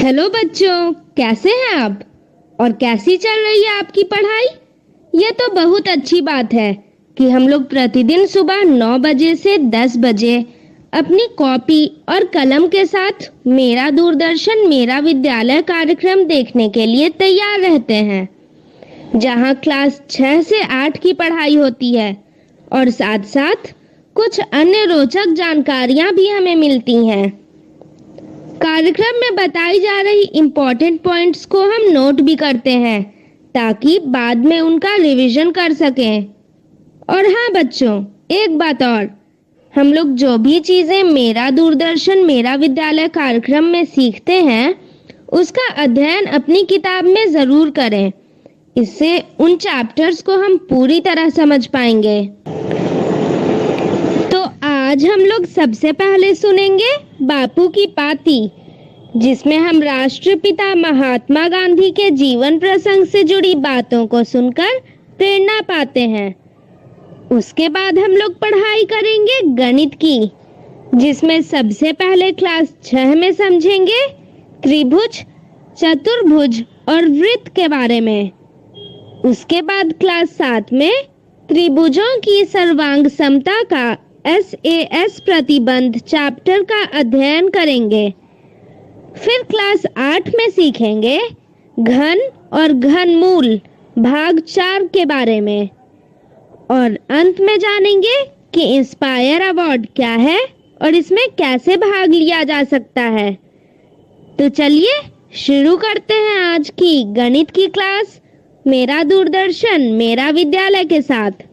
Hello बच्चों, कैसे हैं आप? और कैसी चल रही है आपकी पढ़ाई? ये तो बहुत अच्छी बात है कि हम लोग प्रतिदिन सुबह 9 बजे से 10 बजे अपनी कॉपी और कलम के साथ मेरा दूरदर्शन मेरा विद्यालय कार्यक्रम देखने के लिए तैयार रहते हैं, जहां क्लास 6 से 8 की पढ़ाई होती है और साथ साथ कुछ अन्य रोचक जानकारियां भी हमें मिलती हैं। कार्यक्रम में बताई जा रही इम्पोर्टेंट पॉइंट्स को हम नोट भी करते हैं ताकि बाद में उनका रिवीजन कर सकें। और हाँ बच्चों, एक बात और, हम लोग जो भी चीजें मेरा दूरदर्शन मेरा विद्यालय कार्यक्रम में सीखते हैं उसका अध्ययन अपनी किताब में जरूर करें। इससे उन चैप्टर्स को हम पूरी तरह समझ पाएंगे। तो आज हम लोग सबसे पहले सुनेंगे बापू की पाती, जिसमें हम राष्ट्रपिता महात्मा गांधी के जीवन प्रसंग से जुड़ी बातों को सुनकर प्रेरणा पाते हैं। उसके बाद हम लोग पढ़ाई करेंगे गणित की, जिसमें सबसे पहले क्लास 6 में समझेंगे त्रिभुज, चतुर्भुज और वृत्त के बारे में। उसके बाद क्लास 7 में त्रिभुजों की सर्वांग समता का SAS प्रतिबंध चैप्टर का अध्ययन करेंगे। फिर क्लास 8 में सीखेंगे घन और घनमूल भाग 4 के बारे में। और अंत में जानेंगे कि इंस्पायर अवार्ड क्या है और इसमें कैसे भाग लिया जा सकता है। तो चलिए शुरू करते हैं आज की गणित की क्लास मेरा दूरदर्शन मेरा विद्यालय के साथ।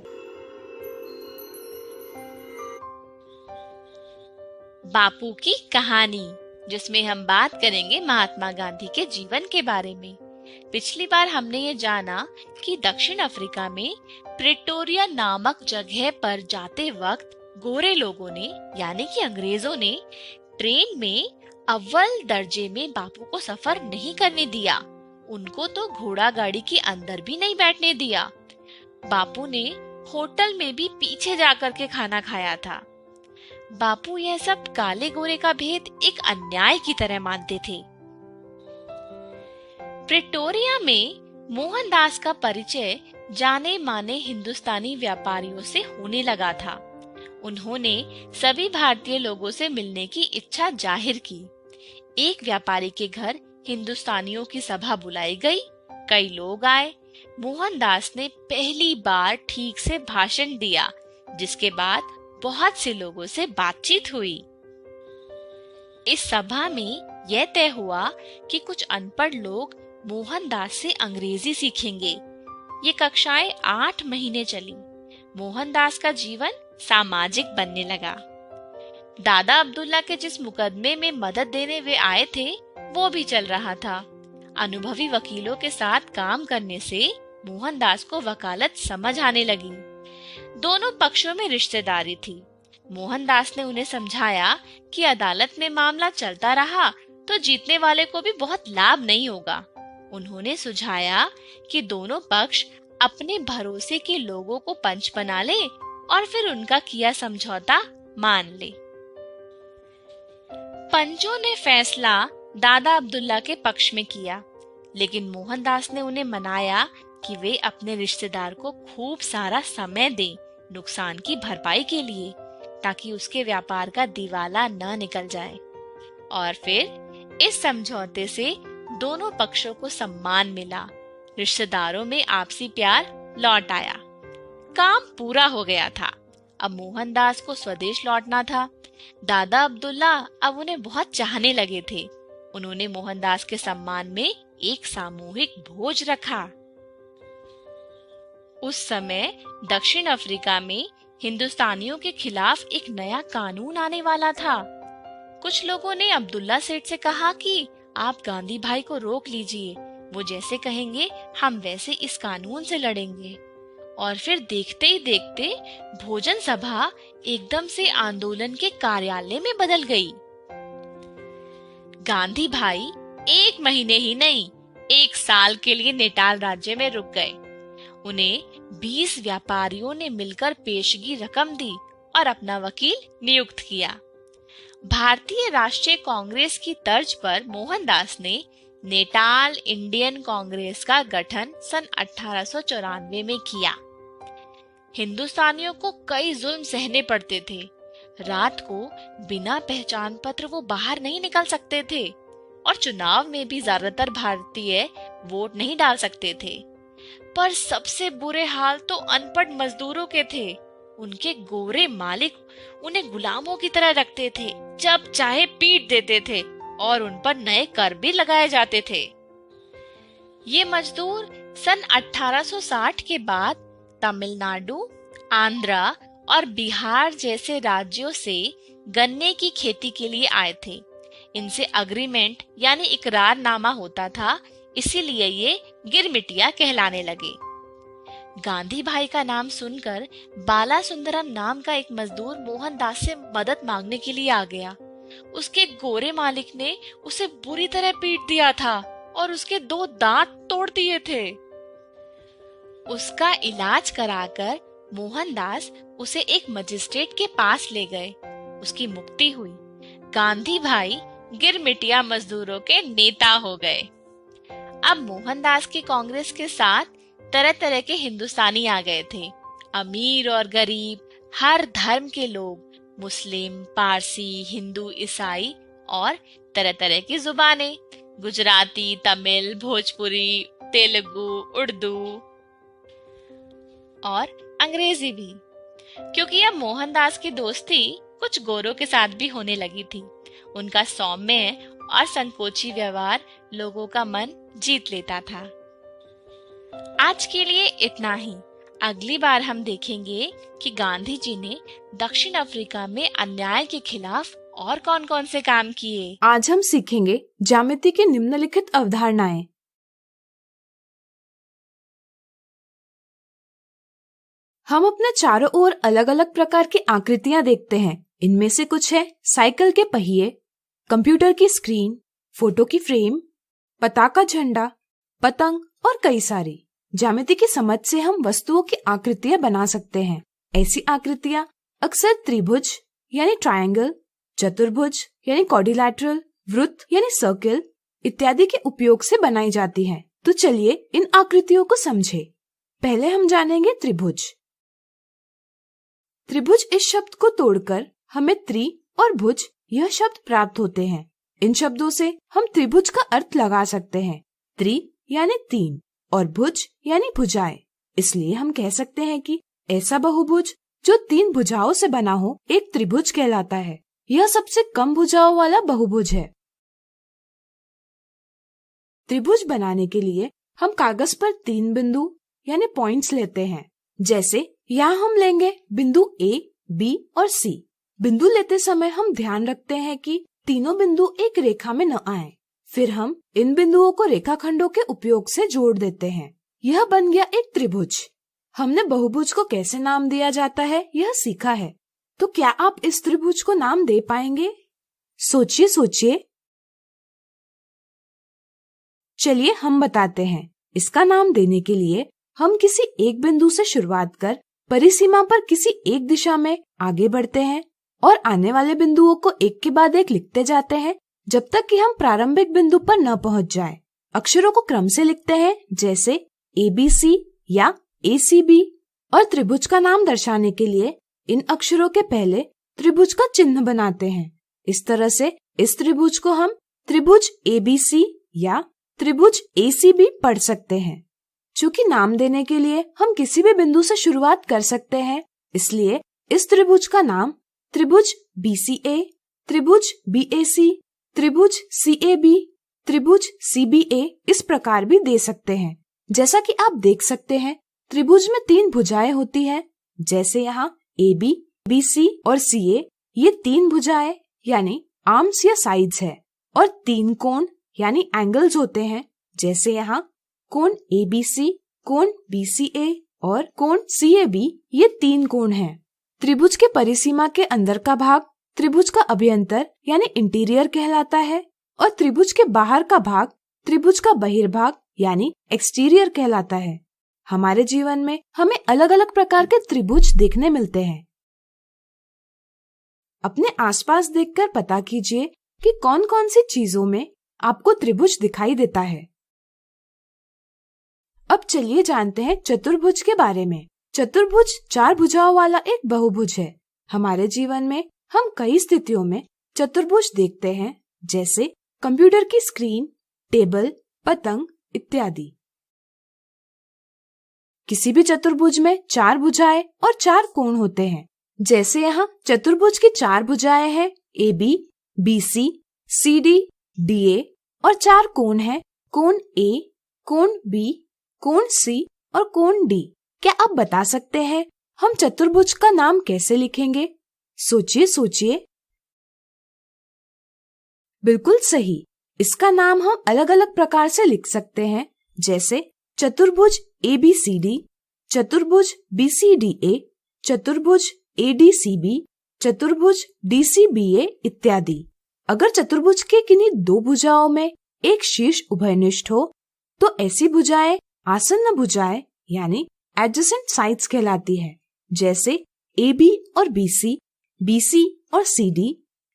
बापू की कहानी, जिसमें हम बात करेंगे महात्मा गांधी के जीवन के बारे में। पिछली बार हमने ये जाना कि दक्षिण अफ्रीका में प्रिटोरिया नामक जगह पर जाते वक्त गोरे लोगों ने यानी कि अंग्रेजों ने ट्रेन में अव्वल दर्जे में बापू को सफर नहीं करने दिया। उनको तो घोड़ा गाड़ी के अंदर भी नहीं बैठने दिया। बापू ने होटल में भी पीछे जाकर के खाना खाया था। बापू यह सब काले गोरे का भेद एक अन्याय की तरह मानते थे। प्रिटोरिया में मोहनदास का परिचय जाने माने हिंदुस्तानी व्यापारियों से होने लगा था। उन्होंने सभी भारतीय लोगों से मिलने की इच्छा जाहिर की। एक व्यापारी के घर हिंदुस्तानियों की सभा बुलाई गई। कई लोग आए। मोहनदास ने पहली बार ठीक से भाषण दिया, जिसके बाद बहुत से लोगों से बातचीत हुई। इस सभा में यह तय हुआ कि कुछ अनपढ़ लोग मोहनदास से अंग्रेजी सीखेंगे। ये कक्षाएं 8 महीने चली। मोहनदास का जीवन सामाजिक बनने लगा। दादा अब्दुल्ला के जिस मुकदमे में मदद देने वे आए थे वो भी चल रहा था। अनुभवी वकीलों के साथ काम करने से मोहनदास को वकालत समझ आने लगी। दोनों पक्षों में रिश्तेदारी थी। मोहनदास ने उन्हें समझाया कि अदालत में मामला चलता रहा तो जीतने वाले को भी बहुत लाभ नहीं होगा। उन्होंने सुझाया कि दोनों पक्ष अपने भरोसे के लोगों को पंच बना ले और फिर उनका किया समझौता मान ले। पंचों ने फैसला दादा अब्दुल्ला के पक्ष में किया, लेकिन मोहनदास ने उन्हें मनाया कि वे अपने रिश्तेदार को खूब सारा समय दें नुकसान की भरपाई के लिए, ताकि उसके व्यापार का दिवाला न निकल जाए। और फिर इस समझौते से दोनों पक्षों को सम्मान मिला। रिश्तेदारों में आपसी प्यार लौट आया। काम पूरा हो गया था। अब मोहनदास को स्वदेश लौटना था। दादा अब्दुल्ला अब उन्हें बहुत चाहने लगे थे। उन्होंने मोहनदास के सम्मान में एक सामूहिक भोज रखा। उस समय दक्षिण अफ्रीका में हिंदुस्तानियों के खिलाफ एक नया कानून आने वाला था। कुछ लोगों ने अब्दुल्ला सेठ से कहा कि आप गांधी भाई को रोक लीजिए, वो जैसे कहेंगे हम वैसे इस कानून से लड़ेंगे। और फिर देखते ही देखते भोजन सभा एकदम से आंदोलन के कार्यालय में बदल गई। गांधी भाई 1 महीने ही नहीं 1 साल के लिए नेटाल राज्य में रुक गए। उन्हें 20 व्यापारियों ने मिलकर पेशगी रकम दी और अपना वकील नियुक्त किया। भारतीय राष्ट्रीय कांग्रेस की तर्ज पर मोहनदास ने नेटाल इंडियन कांग्रेस का गठन सन 1894 में किया। हिंदुस्तानियों को कई जुल्म सहने पड़ते थे। रात को बिना पहचान पत्र वो बाहर नहीं निकल सकते थे और चुनाव में भी ज्यादातर भारतीय वोट नहीं डाल सकते थे। पर सबसे बुरे हाल तो अनपढ़ मजदूरों के थे। उनके गोरे मालिक उन्हें गुलामों की तरह रखते थे, जब चाहे पीट देते थे और उन पर नए कर भी लगाए जाते थे। ये मजदूर सन 1860 के बाद तमिलनाडु, आंध्रा और बिहार जैसे राज्यों से गन्ने की खेती के लिए आए थे। इनसे अग्रीमेंट यानी इकरारनामा होता था, इसीलिए ये गिरमिटिया कहलाने लगे। गांधी भाई का नाम सुनकर बाला सुंदरम नाम का एक मजदूर मोहनदास से मदद मांगने के लिए आ गया। उसके गोरे मालिक ने उसे बुरी तरह पीट दिया था और उसके 2 दांत तोड़ दिए थे। उसका इलाज कराकर मोहनदास उसे एक मजिस्ट्रेट के पास ले गए। उसकी मुक्ति हुई। गांधी भाई गिरमिटिया मजदूरों के नेता हो गए। अब मोहनदास की कांग्रेस के साथ तरह तरह के हिंदुस्तानी आ गए थे। अमीर और गरीब, हर धर्म के लोग, मुस्लिम, पारसी, हिंदू, ईसाई और तरह तरह की जुबानें, गुजराती, तमिल, भोजपुरी, तेलुगु, उर्दू और अंग्रेजी भी। क्योंकि अब मोहनदास की दोस्ती कुछ गोरों के साथ भी होने लगी थी। उनका सौम्य और संकोची व्यवहार लोगों का मन जीत लेता था। आज के लिए इतना ही। अगली बार हम देखेंगे कि गांधी जी ने दक्षिण अफ्रीका में अन्याय के खिलाफ और कौन कौन से काम किए। आज हम सीखेंगे ज्यामिति की निम्नलिखित अवधारणाएं। हम अपने चारों ओर अलग अलग प्रकार की आकृतियां देखते हैं। इनमें से कुछ है साइकिल के पहिए, कंप्यूटर की स्क्रीन, फोटो की फ्रेम, पताका झंडा, पतंग और कई सारी। ज्यामिति की समझ से हम वस्तुओं की आकृतियां बना सकते हैं। ऐसी आकृतियां अक्सर त्रिभुज यानी ट्रायंगल, चतुर्भुज यानी क्वाड्रिलैटरल, वृत्त यानी सर्किल इत्यादि के उपयोग से बनाई जाती हैं। तो चलिए इन आकृतियों को समझे। पहले हम जानेंगे त्रिभुज। त्रिभुज इस शब्द को तोड़कर हमें त्रि और भुज यह शब्द प्राप्त होते हैं। इन शब्दों से हम त्रिभुज का अर्थ लगा सकते हैं। त्रि यानी 3 और भुज यानी भुजाएं। इसलिए हम कह सकते हैं कि ऐसा बहुभुज जो 3 भुजाओं से बना हो एक त्रिभुज कहलाता है। यह सबसे कम भुजाओं वाला बहुभुज है। त्रिभुज बनाने के लिए हम कागज पर 3 बिंदु यानी पॉइंट्स लेते हैं। जैसे यहाँ हम लेंगे बिंदु A, B और C। बिंदु लेते समय हम ध्यान रखते हैं कि तीनों बिंदु एक रेखा में न आएं। फिर हम इन बिंदुओं को रेखाखंडों के उपयोग से जोड़ देते हैं। यह बन गया एक त्रिभुज। हमने बहुभुज को कैसे नाम दिया जाता है यह सीखा है। तो क्या आप इस त्रिभुज को नाम दे पाएंगे? सोचिए सोचिए। चलिए हम बताते हैं। इसका नाम देने के लिए हम किसी एक बिंदु से शुरुआत कर परिसीमा पर किसी एक दिशा में आगे बढ़ते हैं और आने वाले बिंदुओं को एक के बाद एक लिखते जाते हैं जब तक कि हम प्रारंभिक बिंदु पर न पहुंच जाएं। अक्षरों को क्रम से लिखते हैं जैसे ABC या ACB और त्रिभुज का नाम दर्शाने के लिए इन अक्षरों के पहले त्रिभुज का चिन्ह बनाते हैं। इस तरह से इस त्रिभुज को हम त्रिभुज ABC या त्रिभुज ACB पढ़ सकते हैं। चूंकि नाम देने के लिए हम किसी भी बिंदु से शुरुआत कर सकते हैं, इसलिए इस त्रिभुज का नाम त्रिभुज BCA, त्रिभुज BAC, त्रिभुज CAB, त्रिभुज CBA इस प्रकार भी दे सकते हैं। जैसा कि आप देख सकते हैं त्रिभुज में 3 भुजाएं होती हैं। जैसे यहाँ AB, BC और CA ये 3 भुजाएं यानी आर्म्स या साइड्स है और 3 कोण यानी एंगल्स होते हैं। जैसे यहाँ कोण ABC, कोण BCA और कोण CAB ये 3 कोण हैं। त्रिभुज के परिसीमा के अंदर का भाग त्रिभुज का अभ्यंतर यानी इंटीरियर कहलाता है और त्रिभुज के बाहर का भाग त्रिभुज का बहिर्भाग यानी एक्सटीरियर कहलाता है। हमारे जीवन में हमें अलग अलग प्रकार के त्रिभुज देखने मिलते हैं। अपने आसपास देखकर पता कीजिए कि कौन कौन सी चीजों में आपको त्रिभुज दिखाई देता है। अब चलिए जानते हैं चतुर्भुज के बारे में। चतुर्भुज 4 भुजाओं वाला एक बहुभुज है। हमारे जीवन में हम कई स्थितियों में चतुर्भुज देखते हैं, जैसे कंप्यूटर की स्क्रीन, टेबल, पतंग इत्यादि। किसी भी चतुर्भुज में 4 भुजाएं और 4 कोण होते हैं। जैसे यहाँ चतुर्भुज की 4 भुजाएं हैं, AB, BC, CD, DA, और 4 कोण हैं, कोण A, कोण B, कोण C और कोण D। क्या आप बता सकते हैं हम चतुर्भुज का नाम कैसे लिखेंगे? सोचिए सोचिए। बिल्कुल सही, इसका नाम हम अलग अलग प्रकार से लिख सकते हैं, जैसे चतुर्भुज ABCD, चतुर्भुज BCDA, चतुर्भुज ADCB, चतुर्भुज DCBA इत्यादि। अगर चतुर्भुज के किन्हीं 2 भुजाओं में एक शीर्ष उभयनिष्ठ हो तो ऐसी भुजाएं आसन्न भुजाएं यानी एडजेसेंट साइड्स कहलाती है, जैसे AB और BC, BC और CD,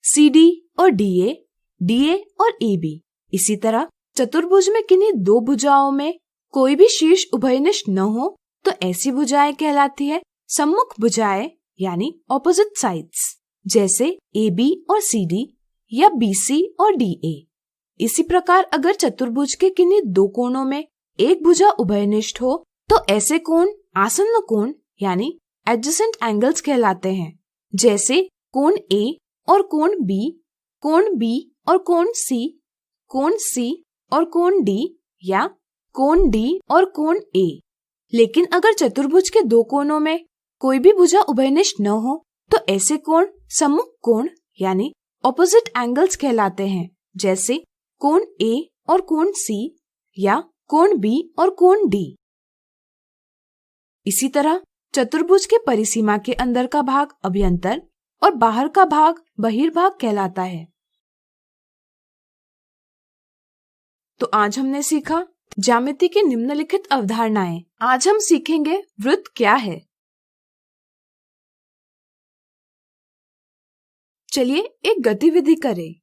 CD और DA, DA और AB। इसी तरह चतुर्भुज में किन्हीं 2 भुजाओं में कोई भी शीर्ष उभयनिष्ठ न हो तो ऐसी भुजाएं कहलाती है सम्मुख भुजाएं यानी ऑपोजिट साइड्स, जैसे AB और CD या BC और DA। इसी प्रकार अगर चतुर्भुज के किन्हीं 2 कोणों में एक भुजा उभयनिष्ठ हो तो ऐसे कोण आसन्न कोण यानी एडजेसेंट एंगल्स कहलाते हैं, जैसे कोण A और कोण B, कोण B और कोण C, कोण C और कोण D या कोण D और कोण A। लेकिन अगर चतुर्भुज के 2 कोणों में कोई भी भुजा उभयनिष्ठ न हो तो ऐसे कोण सम्मुख कोण यानी ऑपोजिट एंगल्स कहलाते हैं, जैसे कोण A और कोण C या कोण B और कोण D। इसी तरह चतुर्भुज के परिसीमा के अंदर का भाग अभ्यंतर और बाहर का भाग बहिर्भाग कहलाता है। तो आज हमने सीखा ज्यामिति की निम्नलिखित अवधारणाएं। आज हम सीखेंगे वृत्त क्या है। चलिए एक गतिविधि करें।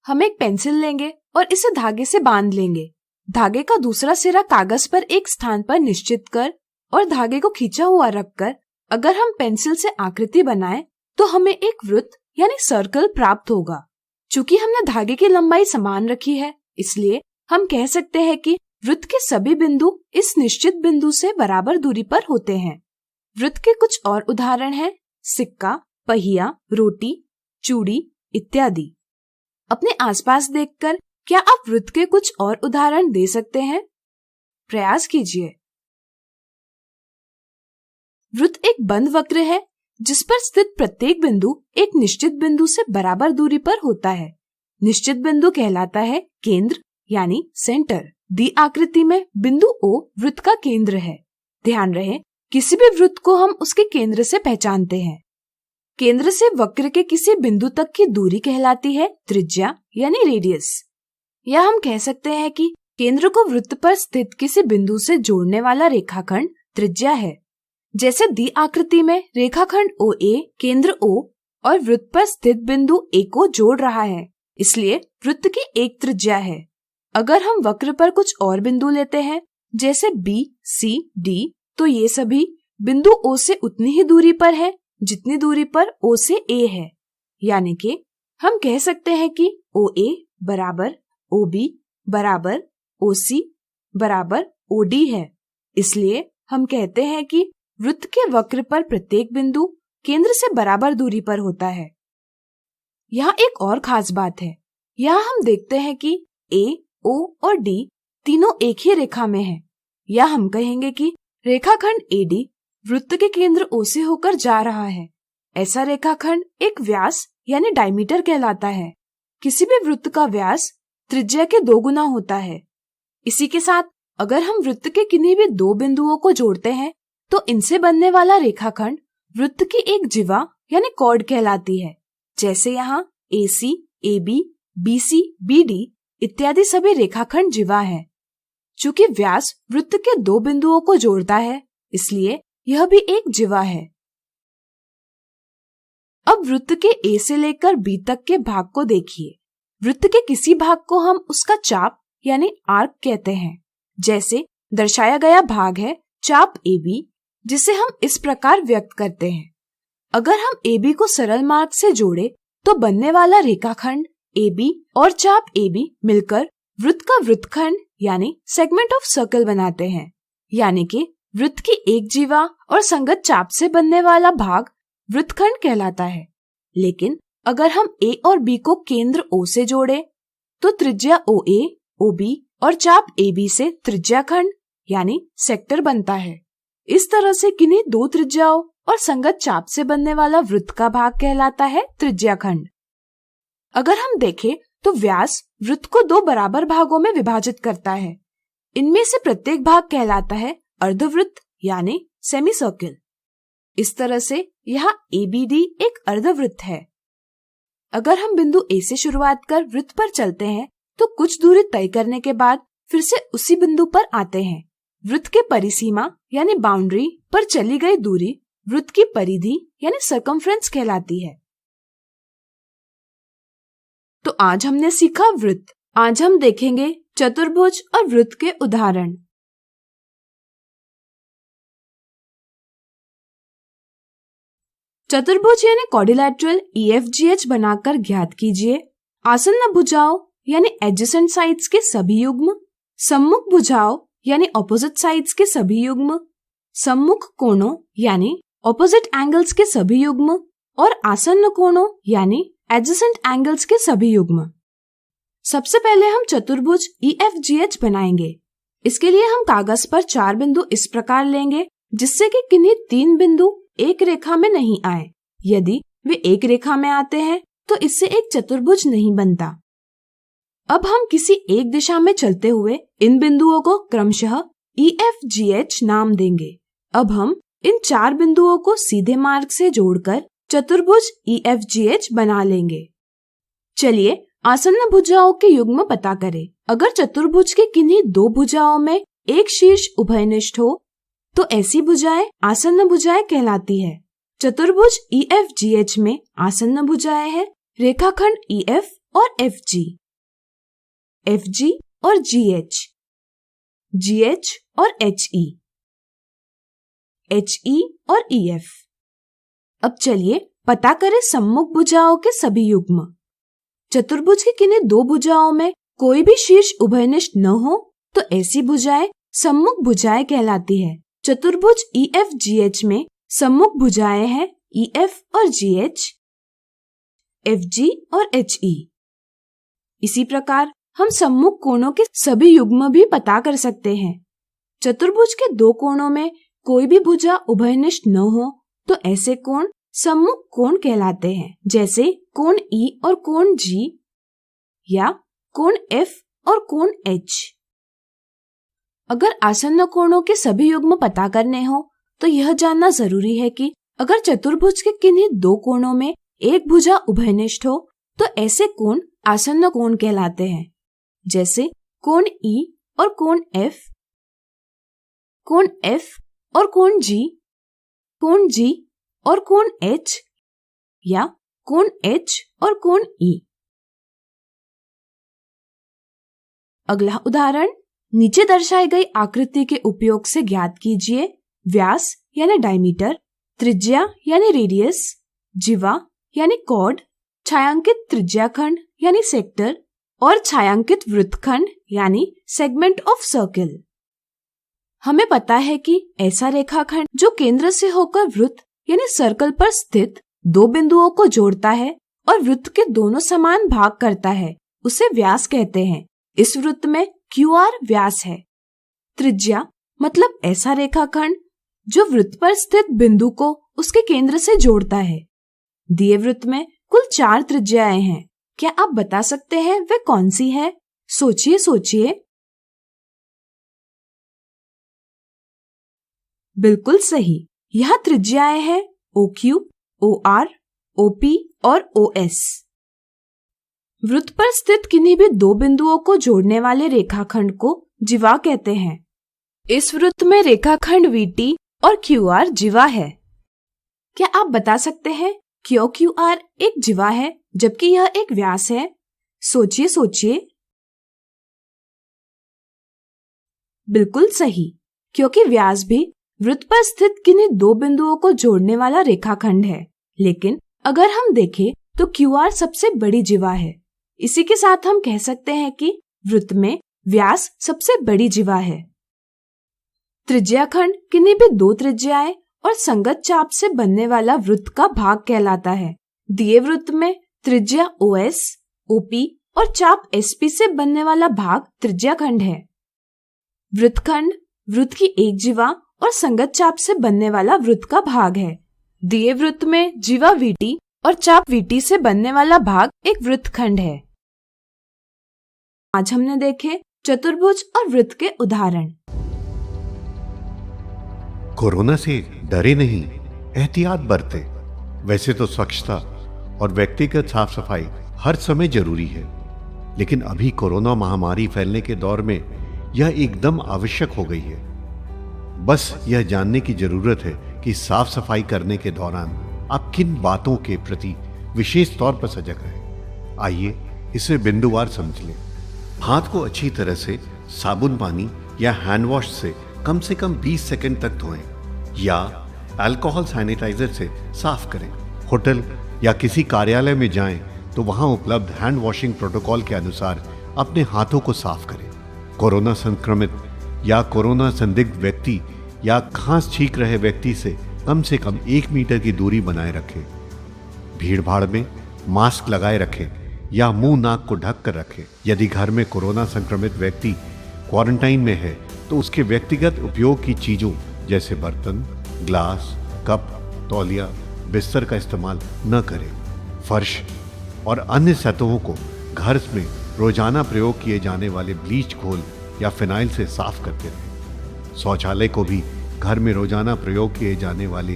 हम एक पेंसिल लेंगे और इसे धागे से बांध लेंगे। धागे का दूसरा सिरा कागज पर एक स्थान पर निश्चित कर और धागे को खींचा हुआ रखकर अगर हम पेंसिल से आकृति बनाएं तो हमें एक वृत्त यानी सर्कल प्राप्त होगा। चूंकि हमने धागे की लंबाई समान रखी है, इसलिए हम कह सकते हैं कि वृत्त के सभी बिंदु इस निश्चित बिंदु से बराबर दूरी पर होते हैं। वृत्त के कुछ और उदाहरण हैं सिक्का, पहिया, रोटी, चूड़ी इत्यादि। अपने आसपास देखकर क्या आप वृत्त के कुछ और उदाहरण दे सकते हैं? प्रयास कीजिए। वृत्त एक बंद वक्र है जिस पर स्थित प्रत्येक बिंदु एक निश्चित बिंदु से बराबर दूरी पर होता है। निश्चित बिंदु कहलाता है केंद्र यानी सेंटर। दी आकृति में बिंदु O वृत्त का केंद्र है। ध्यान रहे किसी भी वृत्त को हम उसके केंद्र से पहचानते हैं। केंद्र से वक्र के किसी बिंदु तक की दूरी कहलाती है त्रिज्या यानी रेडियस। या हम कह सकते हैं कि केंद्र को वृत्त पर स्थित किसी बिंदु से जोड़ने वाला रेखाखंड त्रिज्या है। जैसे दी आकृति में रेखाखंड OA केंद्र O और वृत्त पर स्थित बिंदु A को जोड़ रहा है, इसलिए वृत्त की एक त्रिज्या है। अगर हम वक्र पर कुछ और बिंदु लेते हैं जैसे B, C, D, तो ये सभी बिंदु O से उतनी ही दूरी पर है जितनी दूरी पर O से A है। यानी कि हम कह सकते हैं कि OA बराबर OB बराबर OC बराबर OD है। इसलिए हम कहते हैं कि वृत्त के वक्र पर प्रत्येक बिंदु केंद्र से बराबर दूरी पर होता है। यहाँ एक और खास बात है। यहाँ हम देखते हैं कि A, O और D तीनों एक ही रेखा में हैं। या हम कहेंगे कि रेखाखंड AD वृत्त के केंद्र O से होकर जा रहा है। ऐसा रेखाखंड एक व्यास यानी डायमीटर कहलाता है। किसी भी वृत्त का व्यास त्रिज्या के 2 गुना होता है। इसी के साथ अगर हम वृत्त के किन्हीं भी 2 बिंदुओं को जोड़ते हैं तो इनसे बनने वाला रेखाखंड वृत्त की एक जिवा यानी कॉर्ड कहलाती है। जैसे यहाँ AC, AB, BC, BD इत्यादि सभी रेखाखंड जिवा है। चूंकि व्यास वृत्त के 2 बिंदुओं को जोड़ता है, इसलिए यह भी एक जिवा है। अब वृत्त के ए से लेकर बी तक के भाग को देखिए। वृत्त के किसी भाग को हम उसका चाप यानी आर्क कहते हैं। जैसे दर्शाया गया भाग है चाप AB, जिसे हम इस प्रकार व्यक्त करते हैं। अगर हम AB को सरल मार्ग से जोड़े तो बनने वाला रेखाखंड AB और चाप AB मिलकर वृत्त का वृत्तखंड यानी सेगमेंट ऑफ सर्कल बनाते हैं। यानी कि वृत्त की एक जीवा और संगत चाप से बनने वाला भाग वृत्तखंड कहलाता है। लेकिन अगर हम A और B को केंद्र O से जोड़े तो त्रिज्या OA, OB और चाप AB से त्रिज्याखंड यानी सेक्टर बनता है। इस तरह से किन्हीं दो त्रिज्याओं और संगत चाप से बनने वाला वृत्त का भाग कहलाता है त्रिज्याखंड। अगर हम देखें तो व्यास वृत्त को दो बराबर भागों में विभाजित करता है। इनमें से प्रत्येक भाग कहलाता है अर्धवृत्त यानी सेमी सर्किल। इस तरह से यहाँ ABD एक अर्धवृत्त है। अगर हम बिंदु A से शुरुआत कर वृत्त पर चलते हैं तो कुछ दूरी तय करने के बाद फिर से उसी बिंदु पर आते हैं। वृत्त के परिसीमा यानी बाउंड्री पर चली गई दूरी वृत्त की परिधि यानी सर्कमफ्रेंस कहलाती है। तो आज हमने सीखा वृत्त। आज हम देखेंगे चतुर्भुज और वृत्त के उदाहरण। चतुर्भुज यानी क्वाड्रिलैटरल EFGH बनाकर ज्ञात कीजिए आसन्न भुजाओं यानी एडजेसेंट साइड्स के सभी युग्म, सम्मुख भुजाओं यानी ऑपोजिट साइड्स के सभी युग्म, सम्मुख कोणों यानी ऑपोजिट एंगल्स के सभी युग्म और आसन्न कोणों यानी एडजेसेंट एंगल्स के सभी युग्म। सबसे पहले हम चतुर्भुज EFGH बनाएंगे। इसके लिए हम कागज पर 4 बिंदु इस प्रकार लेंगे जिससे कि किन्हीं 3 बिंदु एक रेखा में नहीं आए। यदि वे एक रेखा में आते हैं तो इससे एक चतुर्भुज नहीं बनता। अब हम किसी एक दिशा में चलते हुए इन बिंदुओं को क्रमशः EFGH नाम देंगे। अब हम इन 4 बिंदुओं को सीधे मार्ग से जोड़कर चतुर्भुज EFGH बना लेंगे। चलिए आसन्न भुजाओं के युग्म पता करें। अगर चतुर्भुज के किन्हीं 2 भुजाओं में एक शीर्ष उभयनिष्ठ हो तो ऐसी भुजाएं आसन्न भुजाएं कहलाती है। चतुर्भुज EFGH में आसन्न भुजाएं हैं रेखाखंड EF और FG, FG और GH, GH और HE, HE और EF। अब चलिए पता करें सम्मुख भुजाओं के सभी युग्म। चतुर्भुज के किन्हीं 2 भुजाओं में कोई भी शीर्ष उभयनिष्ठ न हो तो ऐसी भुजाएं सम्मुख भुजाएं कहलाती है। चतुर्भुज EFGH में सम्मुख भुजाएं हैं EF और GH, FG और HE। इसी प्रकार हम सम्मुख कोणों के सभी युग्म भी पता कर सकते हैं। चतुर्भुज के 2 कोणों में कोई भी भुजा उभयनिष्ठ न हो तो ऐसे कोण सम्मुख कोण कहलाते हैं। जैसे कोण E और कोण G या कोण F और कोण H। अगर आसन्न कोणों के सभी युग्म पता करने हो तो यह जानना जरूरी है कि अगर चतुर्भुज के किन्हीं 2 कोणों में एक भुजा उभयनिष्ठ हो तो ऐसे कोण आसन्न कोण कहलाते हैं। जैसे कोण E और कोण F, कोण F और कोण G और कोण H या कोण H और कोण E। अगला उदाहरण, नीचे दर्शाई गई आकृति के उपयोग से ज्ञात कीजिए व्यास यानी डायमीटर, त्रिज्या यानी रेडियस, जीवा यानी कॉर्ड, छायांकित त्रिज्याखंड यानी सेक्टर और छायांकित वृत्तखंड यानी सेगमेंट ऑफ सर्किल। हमें पता है कि ऐसा रेखाखंड जो केंद्र से होकर वृत्त यानी सर्कल पर स्थित 2 बिंदुओं को जोड़ता है और वृत्त के दोनों समान भाग करता है उसे व्यास कहते हैं। इस वृत्त में QR व्यास है। त्रिज्या मतलब ऐसा रेखाखंड जो वृत्त पर स्थित बिंदु को उसके केंद्र से जोड़ता है। दिए वृत्त में कुल 4 त्रिज्याएं हैं। क्या आप बता सकते हैं वे कौन सी है? सोचिए। बिल्कुल सही, यह त्रिज्याएं हैं OQ, OR, OP और OS। वृत्त पर स्थित किन्हीं भी 2 बिंदुओं को जोड़ने वाले रेखाखंड को जीवा कहते हैं। इस वृत्त में रेखाखंड VT और QR जीवा है। क्या आप बता सकते हैं क्यों QR एक जिवा है जबकि यह एक व्यास है? सोचिए सोचिए। बिल्कुल सही, क्योंकि व्यास भी वृत्त पर स्थित किन्हीं दो बिंदुओं को जोड़ने वाला रेखाखंड है। लेकिन अगर हम देखें तो QR सबसे बड़ी जिवा है। इसी के साथ हम कह सकते हैं कि वृत्त में व्यास सबसे बड़ी जिवा है। त्रिज्याखंड किन्हीं भी दो त्रिज्याएं और संगत चाप से बनने वाला वृत्त का भाग कहलाता है। दिए वृत्त में त्रिज्या OS, OP और चाप SP से बनने वाला भाग त्रिज्याखंड है। वृत्तखंड वृत्त की एक जिवा और संगत चाप से बनने वाला वृत्त का भाग है। दिए वृत्त में जिवा VT और चाप VT से बनने वाला भाग एक वृत्तखंड है। आज हमने देखे चतुर्भुज और वृत्त के उदाहरण। कोरोना से डरे नहीं, एहतियात बरतें। वैसे तो स्वच्छता और व्यक्तिगत साफ सफाई हर समय जरूरी है, लेकिन अभी कोरोना महामारी फैलने के दौर में यह एकदम आवश्यक हो गई है। बस यह जानने की जरूरत है कि साफ सफाई करने के दौरान आप किन बातों के प्रति विशेष तौर पर सजग रहें। आइए इसे बिंदुवार समझ लें। हाथ को अच्छी तरह से साबुन पानी या हैंड वॉश से कम 20 सेकंड तक धोएं या अल्कोहल सैनिटाइजर से साफ करें। होटल या किसी कार्यालय में जाएं तो वहां उपलब्ध हैंड वॉशिंग प्रोटोकॉल के अनुसार अपने हाथों को साफ करें। कोरोना संक्रमित या कोरोना संदिग्ध व्यक्ति या खांस छींक रहे व्यक्ति से कम 1 मीटर की दूरी बनाए रखें। भीड़ भाड़ में मास्क लगाए रखें या मुंह नाक को ढक कर रखें। यदि घर में कोरोना संक्रमित व्यक्ति क्वारंटाइन में है तो उसके व्यक्तिगत उपयोग की चीजों जैसे बर्तन, ग्लास, कप, तौलिया, बिस्तर का इस्तेमाल न करें। फर्श और अन्य सतहों को घर में रोजाना प्रयोग किए जाने वाले ब्लीच घोल या फिनाइल से साफ करते रहें। शौचालय को भी घर में रोजाना प्रयोग किए जाने वाले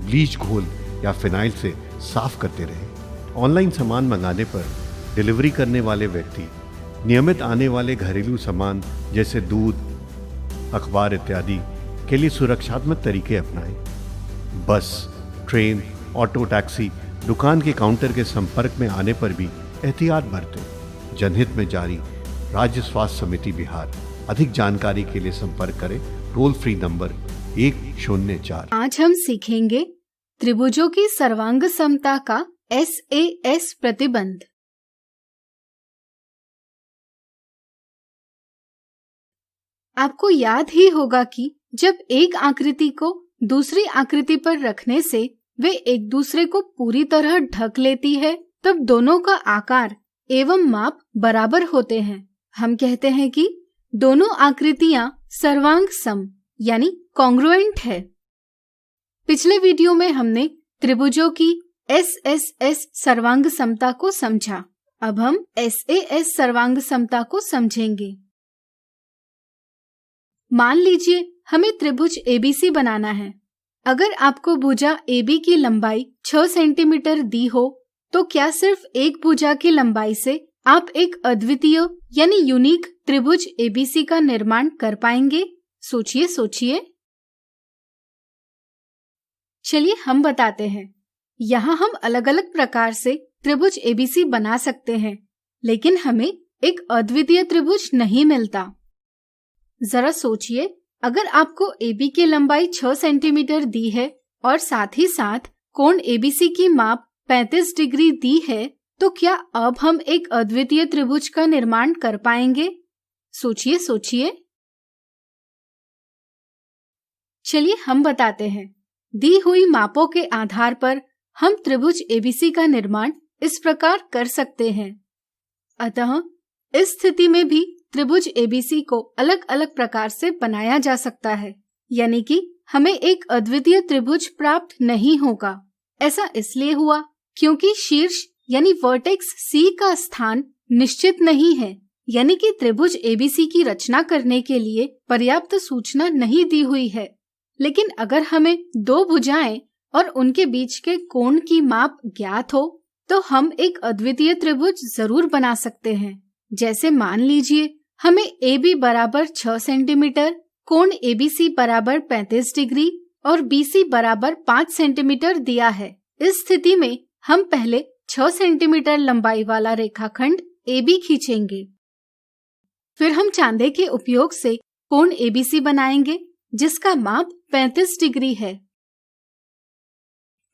ब्लीच घोल या फिनाइल से साफ करते रहें। ऑनलाइन सामान मंगाने पर डिलीवरी करने वाले व्यक्ति नियमित आने वाले घरेलू सामान जैसे दूध, अखबार इत्यादि के लिए सुरक्षात्मक तरीके अपनाएं। बस, ट्रेन, ऑटो, टैक्सी, दुकान के काउंटर के संपर्क में आने पर भी एहतियात बरतें। जनहित में जारी राज्य स्वास्थ्य समिति बिहार। अधिक जानकारी के लिए संपर्क करें टोल फ्री नंबर 104। आज हम सीखेंगे त्रिभुजों की सर्वांग समता का SAS प्रतिबंध। आपको याद ही होगा कि जब एक आकृति को दूसरी आकृति पर रखने से वे एक दूसरे को पूरी तरह ढक लेती है, तब दोनों का आकार एवं माप बराबर होते हैं। हम कहते हैं कि दोनों आकृतियां सर्वांग सम यानी कॉन्ग्रुएंट है। पिछले वीडियो में हमने त्रिभुजों की SSS सर्वांग समता को समझा। अब हम SAS सर्वांग समता को समझेंगे। मान लीजिए हमें त्रिभुज ABC बनाना है। अगर आपको भुजा AB की लंबाई 6 सेंटीमीटर दी हो तो क्या सिर्फ एक भुजा की लंबाई से आप एक अद्वितीय यानी यूनिक त्रिभुज ABC का निर्माण कर पाएंगे? सोचिए सोचिए। चलिए हम बताते हैं। यहाँ हम अलग अलग प्रकार से त्रिभुज ABC बना सकते हैं, लेकिन हमें एक अद्वितीय त्रिभुज नहीं मिलता। जरा सोचिए, अगर आपको AB की लंबाई 6 सेंटीमीटर दी है और साथ ही साथ कोण ABC की माप 35 डिग्री दी है, तो क्या अब हम एक अद्वितीय त्रिभुज का निर्माण कर पाएंगे? सोचिए सोचिए। चलिए हम बताते हैं। दी हुई मापों के आधार पर हम त्रिभुज ABC का निर्माण इस प्रकार कर सकते हैं। अतः इस स्थिति में भी त्रिभुज ABC को अलग अलग प्रकार से बनाया जा सकता है, यानी कि हमें एक अद्वितीय त्रिभुज प्राप्त नहीं होगा। ऐसा इसलिए हुआ क्योंकि शीर्ष यानी वर्टेक्स C का स्थान निश्चित नहीं है, यानी कि त्रिभुज ABC की रचना करने के लिए पर्याप्त सूचना नहीं दी हुई है। लेकिन अगर हमें दो भुजाएं और उनके बीच के कोण की माप ज्ञात हो तो हम एक अद्वितीय त्रिभुज जरूर बना सकते हैं। जैसे मान लीजिए हमें AB बराबर 6 सेंटीमीटर, कोण ABC बराबर 35 डिग्री और BC बराबर 5 सेंटीमीटर दिया है। इस स्थिति में हम पहले 6 सेंटीमीटर लंबाई वाला रेखाखंड AB खींचेंगे। फिर हम चांदे के उपयोग से कोण ABC बनाएंगे, जिसका माप 35 डिग्री है।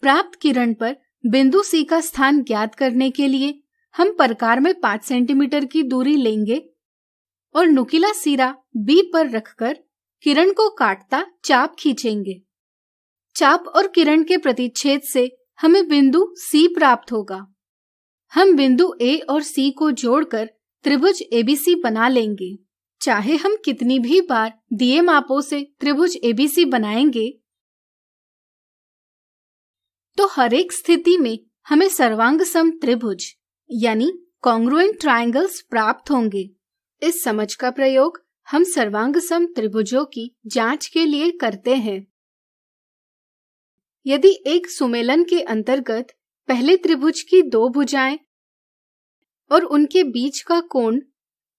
प्राप्त किरण पर बिंदु C का स्थान ज्ञात करने के लिए हम प्रकार में 5 सेंटीमीटर की दूरी लेंगे और नुकीला सिरा B पर रखकर किरण को काटता चाप खींचेंगे। चाप और किरण के प्रतिच्छेद से हमें बिंदु C प्राप्त होगा। हम बिंदु A और C को जोड़कर त्रिभुज ABC बना लेंगे। चाहे हम कितनी भी बार दिए मापों से त्रिभुज ABC बनाएंगे, तो हर एक स्थिति में हमें सर्वांगसम त्रिभुज यानी कॉन्ग्रुएंट ट्रायंगल्स प्राप्त होंगे। इस समझ का प्रयोग हम सर्वांगसम त्रिभुजों की जांच के लिए करते हैं। यदि एक सुमेलन के अंतर्गत पहले त्रिभुज की 2 भुजाएं और उनके बीच का कोण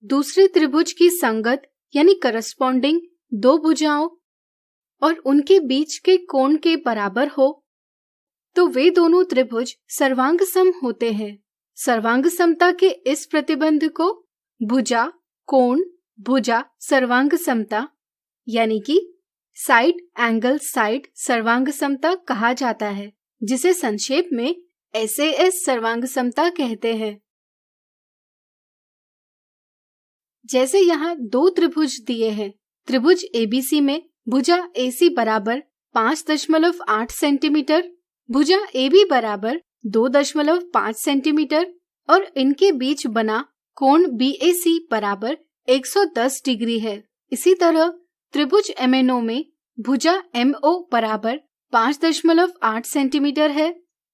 दूसरे त्रिभुज की संगत यानी करस्पॉन्डिंग 2 भुजाओं और उनके बीच के कोण के बराबर हो, तो वे दोनों त्रिभुज सर्वांगसम होते हैं। सर्वांगसमता के इस प्रतिबंध को भुजा कोण भुजा सर्वांगसमता यानी कि साइड एंगल साइड सर्वांगसमता कहा जाता है, जिसे संक्षेप में SAS सर्वांगसमता कहते हैं। जैसे यहाँ 2 त्रिभुज दिए हैं। त्रिभुज ABC में भुजा AC बराबर 5.8 सेंटीमीटर, भुजा AB बराबर 2.5 सेंटीमीटर और इनके बीच बना कोण BAC बराबर 110 डिग्री है। इसी तरह त्रिभुज MNO में भुजा MO बराबर 5.8 सेंटीमीटर है,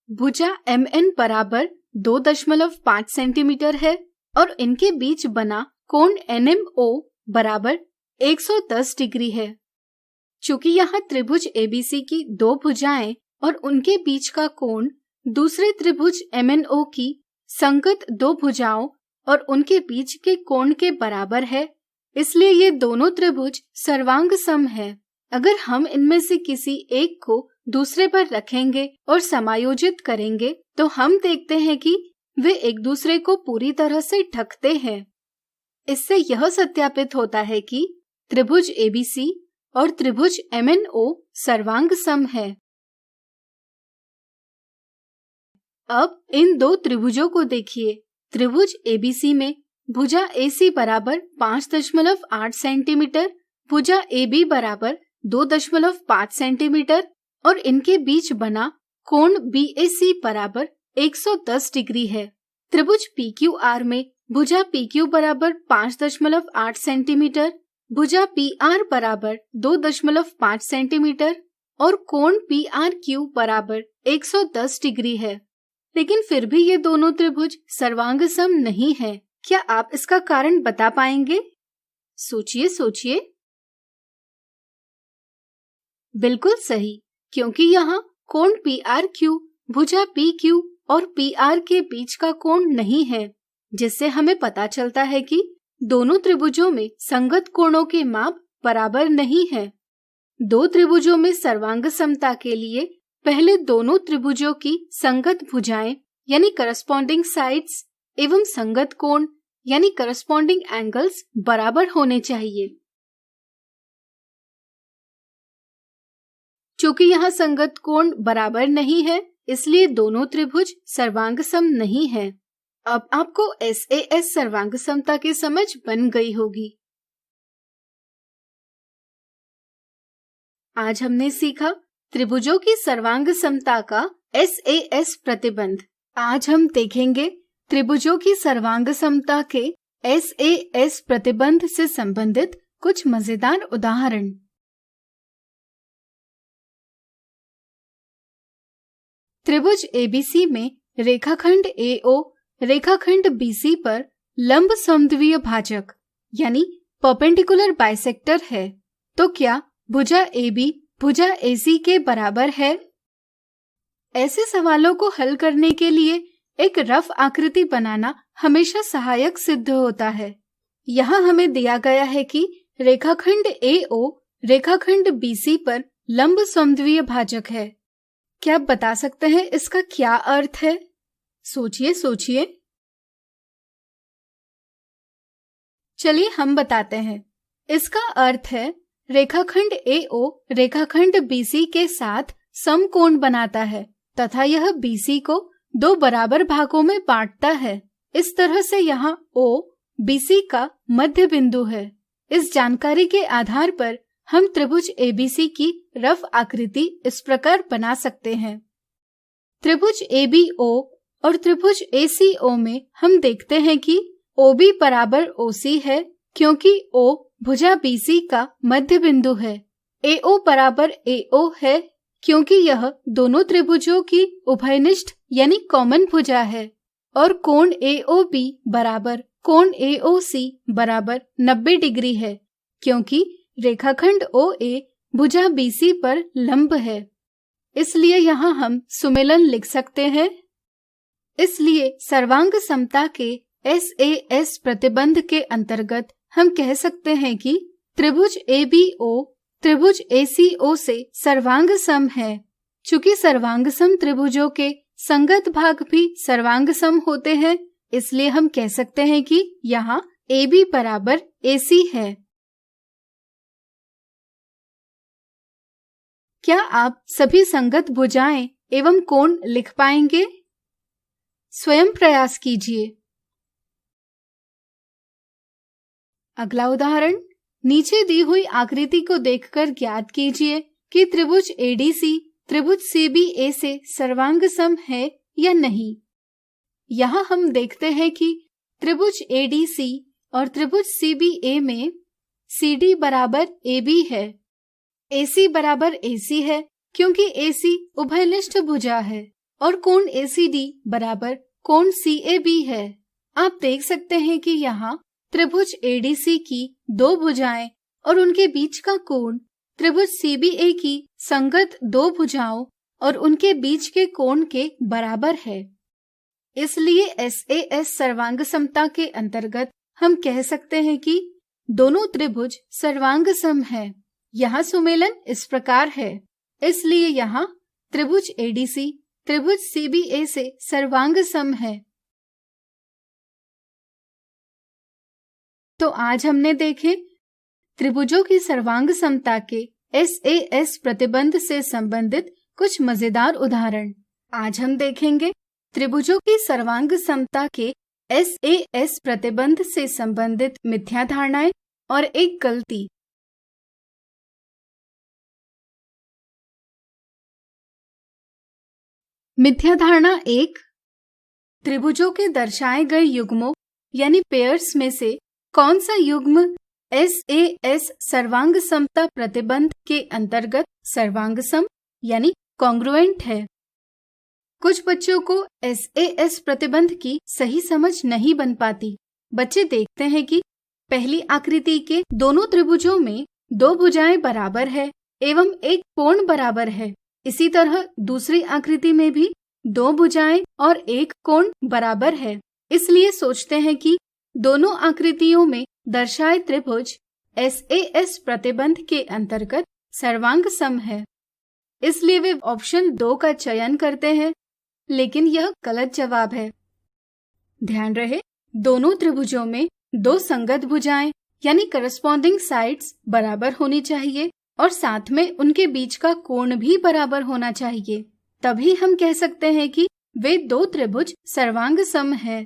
भुजा MN बराबर 2.5 सेंटीमीटर है और इनके बीच बना कोण NMO बराबर 110 डिग्री है। चूंकि यहाँ त्रिभुज ABC की 2 भुजाएं और उनके बीच का कोण दूसरे त्रिभुज MNO की संगत 2 भुजाओं और उनके बीच के कोण के बराबर है, इसलिए ये दोनों त्रिभुज सर्वांगसम है। अगर हम इनमें से किसी एक को दूसरे पर रखेंगे और समायोजित करेंगे, तो हम देखते हैं कि वे एक दूसरे को पूरी तरह से ढकते हैं। इससे यह सत्यापित होता है कि त्रिभुज ABC और त्रिभुज MNO सर्वांगसम है। अब इन 2 त्रिभुजों को देखिए। त्रिभुज ABC में भुजा AC बराबर 5.8 सेंटीमीटर, भुजा AB बराबर 2.5 सेंटीमीटर और इनके बीच बना कोण BAC बराबर 110 डिग्री है। त्रिभुज PQR में भुजा PQ बराबर 5.8 सेंटीमीटर, भुजा PR बराबर 2.5 सेंटीमीटर और कोण PRQ बराबर 110 डिग्री है। लेकिन फिर भी ये दोनों त्रिभुज सर्वांगसम नहीं है। क्या आप इसका कारण बता पाएंगे? सोचिए सोचिए। बिल्कुल सही, क्योंकि यहाँ कोण PRQ भुजा PQ और PR के बीच का कोण नहीं है, जिससे हमें पता चलता है कि दोनों त्रिभुजों में संगत कोणों के माप बराबर नहीं है। 2 त्रिभुजों में सर्वांगसमता के लिए पहले दोनों त्रिभुजों की संगत भुजाएं यानी करस्पॉन्डिंग साइड्स एवं संगत कोण यानी करस्पॉन्डिंग एंगल्स बराबर होने चाहिए। चूंकि यहाँ संगत कोण बराबर नहीं है, इसलिए दोनों त्रिभुज सर्वांगसम नहीं है। अब आपको SAS सर्वांगसमता की समझ बन गई होगी। आज हमने सीखा त्रिभुजों की सर्वांगसमता का SAS प्रतिबंध। आज हम देखेंगे त्रिभुजों की सर्वांगसमता के SAS प्रतिबंध से संबंधित कुछ मजेदार उदाहरण। त्रिभुज ABC में रेखाखंड AO रेखाखंड BC पर लंब समद्विय भाजक यानी परपेंडिकुलर बाइसेक्टर है, तो क्या भुजा AB भुजा AC के बराबर है? ऐसे सवालों को हल करने के लिए एक रफ आकृति बनाना हमेशा सहायक सिद्ध होता है। यहाँ हमें दिया गया है कि रेखाखंड AO रेखाखंड BC पर लंब समद्विय भाजक है। क्या आप बता सकते हैं इसका क्या अर्थ है? सोचिए सोचिए। चलिए हम बताते हैं। इसका अर्थ है रेखाखंड AO रेखाखंड BC के साथ समकोण बनाता है तथा यह BC को 2 बराबर भागों में बांटता है। इस तरह से यहाँ O BC का मध्य बिंदु है। इस जानकारी के आधार पर हम त्रिभुज ABC की रफ आकृति इस प्रकार बना सकते हैं। त्रिभुज ABO और त्रिभुज ACO में हम देखते हैं कि OB बराबर OC है क्योंकि O भुजा BC का मध्य बिंदु है। AO बराबर AO है क्योंकि यह दोनों त्रिभुजों की उभयनिष्ठ यानी कॉमन भुजा है। और कोण AOB बराबर कोण AOC बराबर 90 डिग्री है क्योंकि रेखाखंड OA भुजा BC पर लंब है। इसलिए यहाँ हम सुमेलन लिख सकते हैं। इसलिए सर्वांग समता के SAS प्रतिबंध के अंतर्गत हम कह सकते हैं कि त्रिभुज ABO त्रिभुज ACO से सर्वांग सम है। चूंकि सर्वांग सम त्रिभुजों के संगत भाग भी सर्वांग सम होते हैं, इसलिए हम कह सकते हैं कि यहाँ AB बराबर AC है। क्या आप सभी संगत भुजाएं एवं कोण लिख पाएंगे? स्वयं प्रयास कीजिए। अगला उदाहरण, नीचे दी हुई आकृति को देखकर ज्ञात कीजिए कि त्रिभुज ADC त्रिभुज CBA से सर्वांग सम है या नहीं। यहाँ हम देखते हैं कि त्रिभुज ADC और त्रिभुज CBA में CD बराबर AB है, AC बराबर AC है क्योंकि AC उभयनिष्ठ भुजा है और कोण ACD बराबर कोण CAB है। आप देख सकते हैं कि यहाँ त्रिभुज ADC की 2 भुजाएं और उनके बीच का कोण त्रिभुज CBA की संगत 2 भुजाओं और उनके बीच के कोण के बराबर है। इसलिए SAS सर्वांग समता के अंतर्गत हम कह सकते हैं कि दोनों त्रिभुज सर्वांग सम है। यहाँ सुमेलन इस प्रकार है। इसलिए यहाँ त्रिभुज ADC त्रिभुज CBA से सर्वांग सम है। तो आज हमने देखे त्रिभुजों की सर्वांग समता के SAS प्रतिबंध से संबंधित कुछ मजेदार उदाहरण। आज हम देखेंगे त्रिभुजों की सर्वांग समता के SAS प्रतिबंध से संबंधित मिथ्या धारणाएं और एक गलती। मिथ्या धारणा 1, त्रिभुजों के दर्शाए गए युग्मों यानी पेयर्स में से कौन सा युग्म SAS सर्वांग समता प्रतिबंध के अंतर्गत सर्वांग सम यानी कॉन्ग्रुएंट है। कुछ बच्चों को SAS प्रतिबंध की सही समझ नहीं बन पाती। बच्चे देखते हैं कि पहली आकृति के दोनों त्रिभुजों में 2 भुजाएं बराबर है एवं एक कोण बराबर है। इसी तरह दूसरी आकृति में भी 2 भुजाएं और एक कोण बराबर है। इसलिए सोचते हैं कि दोनों आकृतियों में दर्शाए त्रिभुज SAS प्रतिबंध के अंतर्गत सर्वांग सम है। इसलिए वे ऑप्शन 2 का चयन करते हैं, लेकिन यह गलत जवाब है। ध्यान रहे, दोनों त्रिभुजों में 2 संगत भुजाएं यानी करस्पॉन्डिंग साइड्स बराबर होनी चाहिए और साथ में उनके बीच का कोण भी बराबर होना चाहिए। तभी हम कह सकते हैं कि वे 2 त्रिभुज सर्वांग सम है।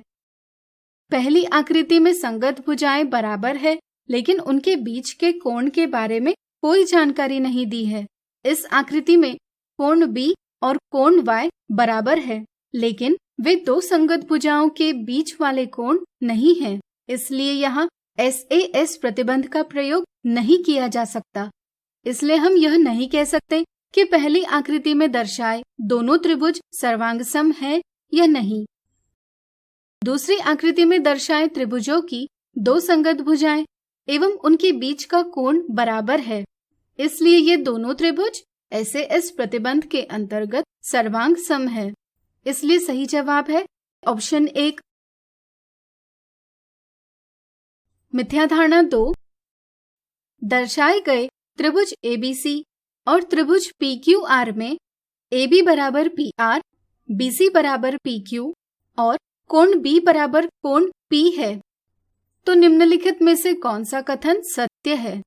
पहली आकृति में संगत भुजाएं बराबर है, लेकिन उनके बीच के कोण के बारे में कोई जानकारी नहीं दी है। इस आकृति में कोण B और कोण Y बराबर है, लेकिन वे 2 संगत भुजाओं के बीच वाले कोण नहीं हैं। इसलिए यहाँ SAS प्रतिबंध का प्रयोग नहीं किया जा सकता। इसलिए हम यह नहीं कह सकते कि पहली आकृति में दर्शाए दोनों त्रिभुज सर्वांग सम है या नहीं। दूसरी आकृति में दर्शाए त्रिभुजों की 2 संगत भुजाएं एवं उनके बीच का कोण बराबर है। इसलिए ये दोनों त्रिभुज SAS प्रतिबंध के अंतर्गत सर्वांग सम है। इसलिए सही जवाब है ऑप्शन 1। मिथ्या धारणा 2, दर्शाए गए त्रिभुज ABC और त्रिभुज PQR में AB बराबर PR, BC बराबर PQ और कोण B बराबर कोण P है, तो निम्नलिखित में से कौन सा कथन सत्य है?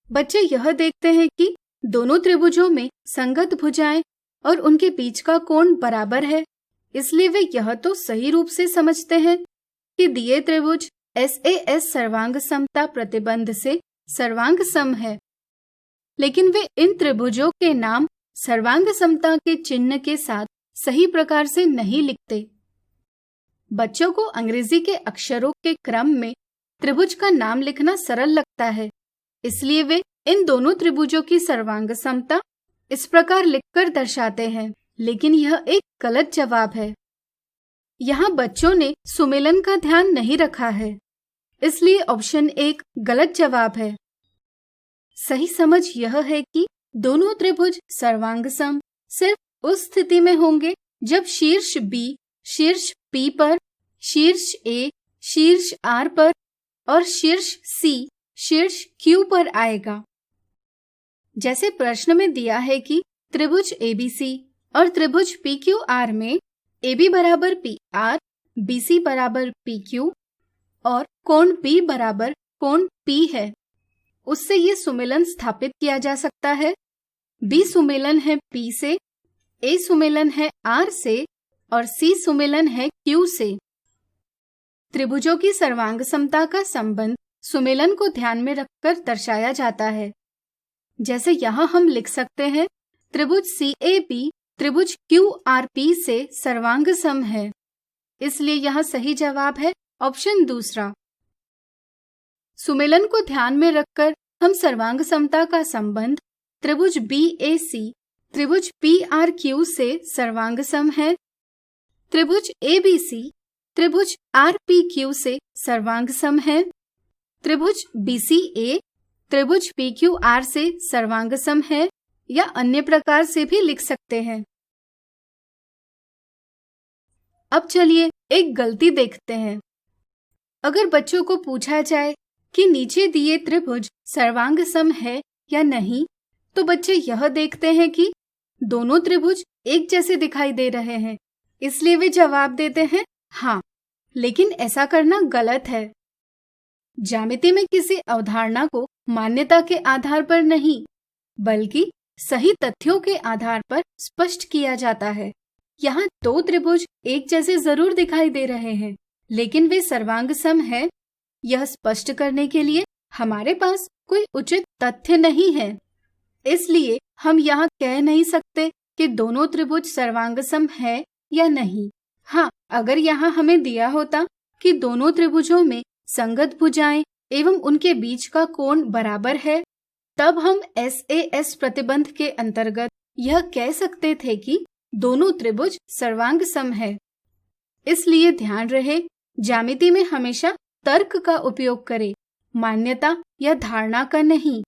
बच्चे यह देखते हैं कि दोनों त्रिभुजों में संगत भुजाएं और उनके बीच का कोण बराबर है, इसलिए वे यह तो सही रूप से समझते हैं कि दिए त्रिभुज SAS सर्वांग समता प्रतिबंध से सर्वांग सम है, लेकिन वे इन त्रिभुजों के नाम सर्वांग समता के चिन्ह के साथ सही प्रकार से नहीं लिखते। बच्चों को अंग्रेजी के अक्षरों के क्रम में त्रिभुज का नाम लिखना सरल लगता है, इसलिए वे इन दोनों त्रिभुजों की सर्वांग समता इस प्रकार लिखकर दर्शाते हैं, लेकिन यह एक गलत जवाब है। यहाँ बच्चों ने सुमेलन का ध्यान नहीं रखा है, इसलिए ऑप्शन 1 गलत जवाब है। सही समझ यह है कि दोनों त्रिभुज सर्वांग सम सिर्फ उस स्थिति में होंगे जब शीर्ष B शीर्ष P पर, शीर्ष A शीर्ष R पर और शीर्ष C शीर्ष Q पर आएगा। जैसे प्रश्न में दिया है कि त्रिभुज ABC और त्रिभुज PQR में AB बराबर PR, BC बराबर PQ और कोण B बराबर कोण P है, उससे ये सुमेलन स्थापित किया जा सकता है। B सुमेलन है P से, A सुमेलन है R से और C सुमेलन है Q से। त्रिभुजों की सर्वांग समता का संबंध सुमेलन को ध्यान में रखकर दर्शाया जाता है। जैसे यहाँ हम लिख सकते हैं, त्रिभुज CAB त्रिभुज QRP से सर्वांग सम है, इसलिए यहाँ सही जवाब है ऑप्शन 2। सुमेलन को ध्यान में रखकर हम सर्वांग समता का संबंध त्रिभुज BAC त्रिभुज PRQ से सर्वांग सम है, त्रिभुज ABC त्रिभुज RPQ से सर्वांग सम है, त्रिभुज BCA त्रिभुज PQR से सर्वांग सम है, या अन्य प्रकार से भी लिख सकते हैं। अब चलिए एक गलती देखते हैं। अगर बच्चों को पूछा जाए कि नीचे दिए त्रिभुज सर्वांग सम है या नहीं, तो बच्चे यह देखते हैं कि दोनों त्रिभुज एक जैसे दिखाई दे रहे हैं, इसलिए वे जवाब देते हैं हाँ, लेकिन ऐसा करना गलत है। ज्यामिति में किसी अवधारणा को मान्यता के आधार पर नहीं, बल्कि सही तथ्यों के आधार पर स्पष्ट किया जाता है। यहाँ दो त्रिभुज एक जैसे जरूर दिखाई दे रहे हैं, लेकिन वे सर्वांग सम है, यह स्पष्ट करने के लिए हमारे पास कोई उचित तथ्य नहीं है। इसलिए हम यहाँ कह नहीं सकते कि दोनों त्रिभुज सर्वांग सम है या नहीं। हाँ, अगर यहाँ हमें दिया होता कि दोनों त्रिभुजों में संगत भुजाएं एवं उनके बीच का कोण बराबर है, तब हम SAS प्रतिबंध के अंतर्गत यह कह सकते थे कि दोनों त्रिभुज सर्वांग सम है। इसलिए ध्यान रहे, ज्यामिति में हमेशा तर्क का उपयोग करें, मान्यता या धारणा का नहीं।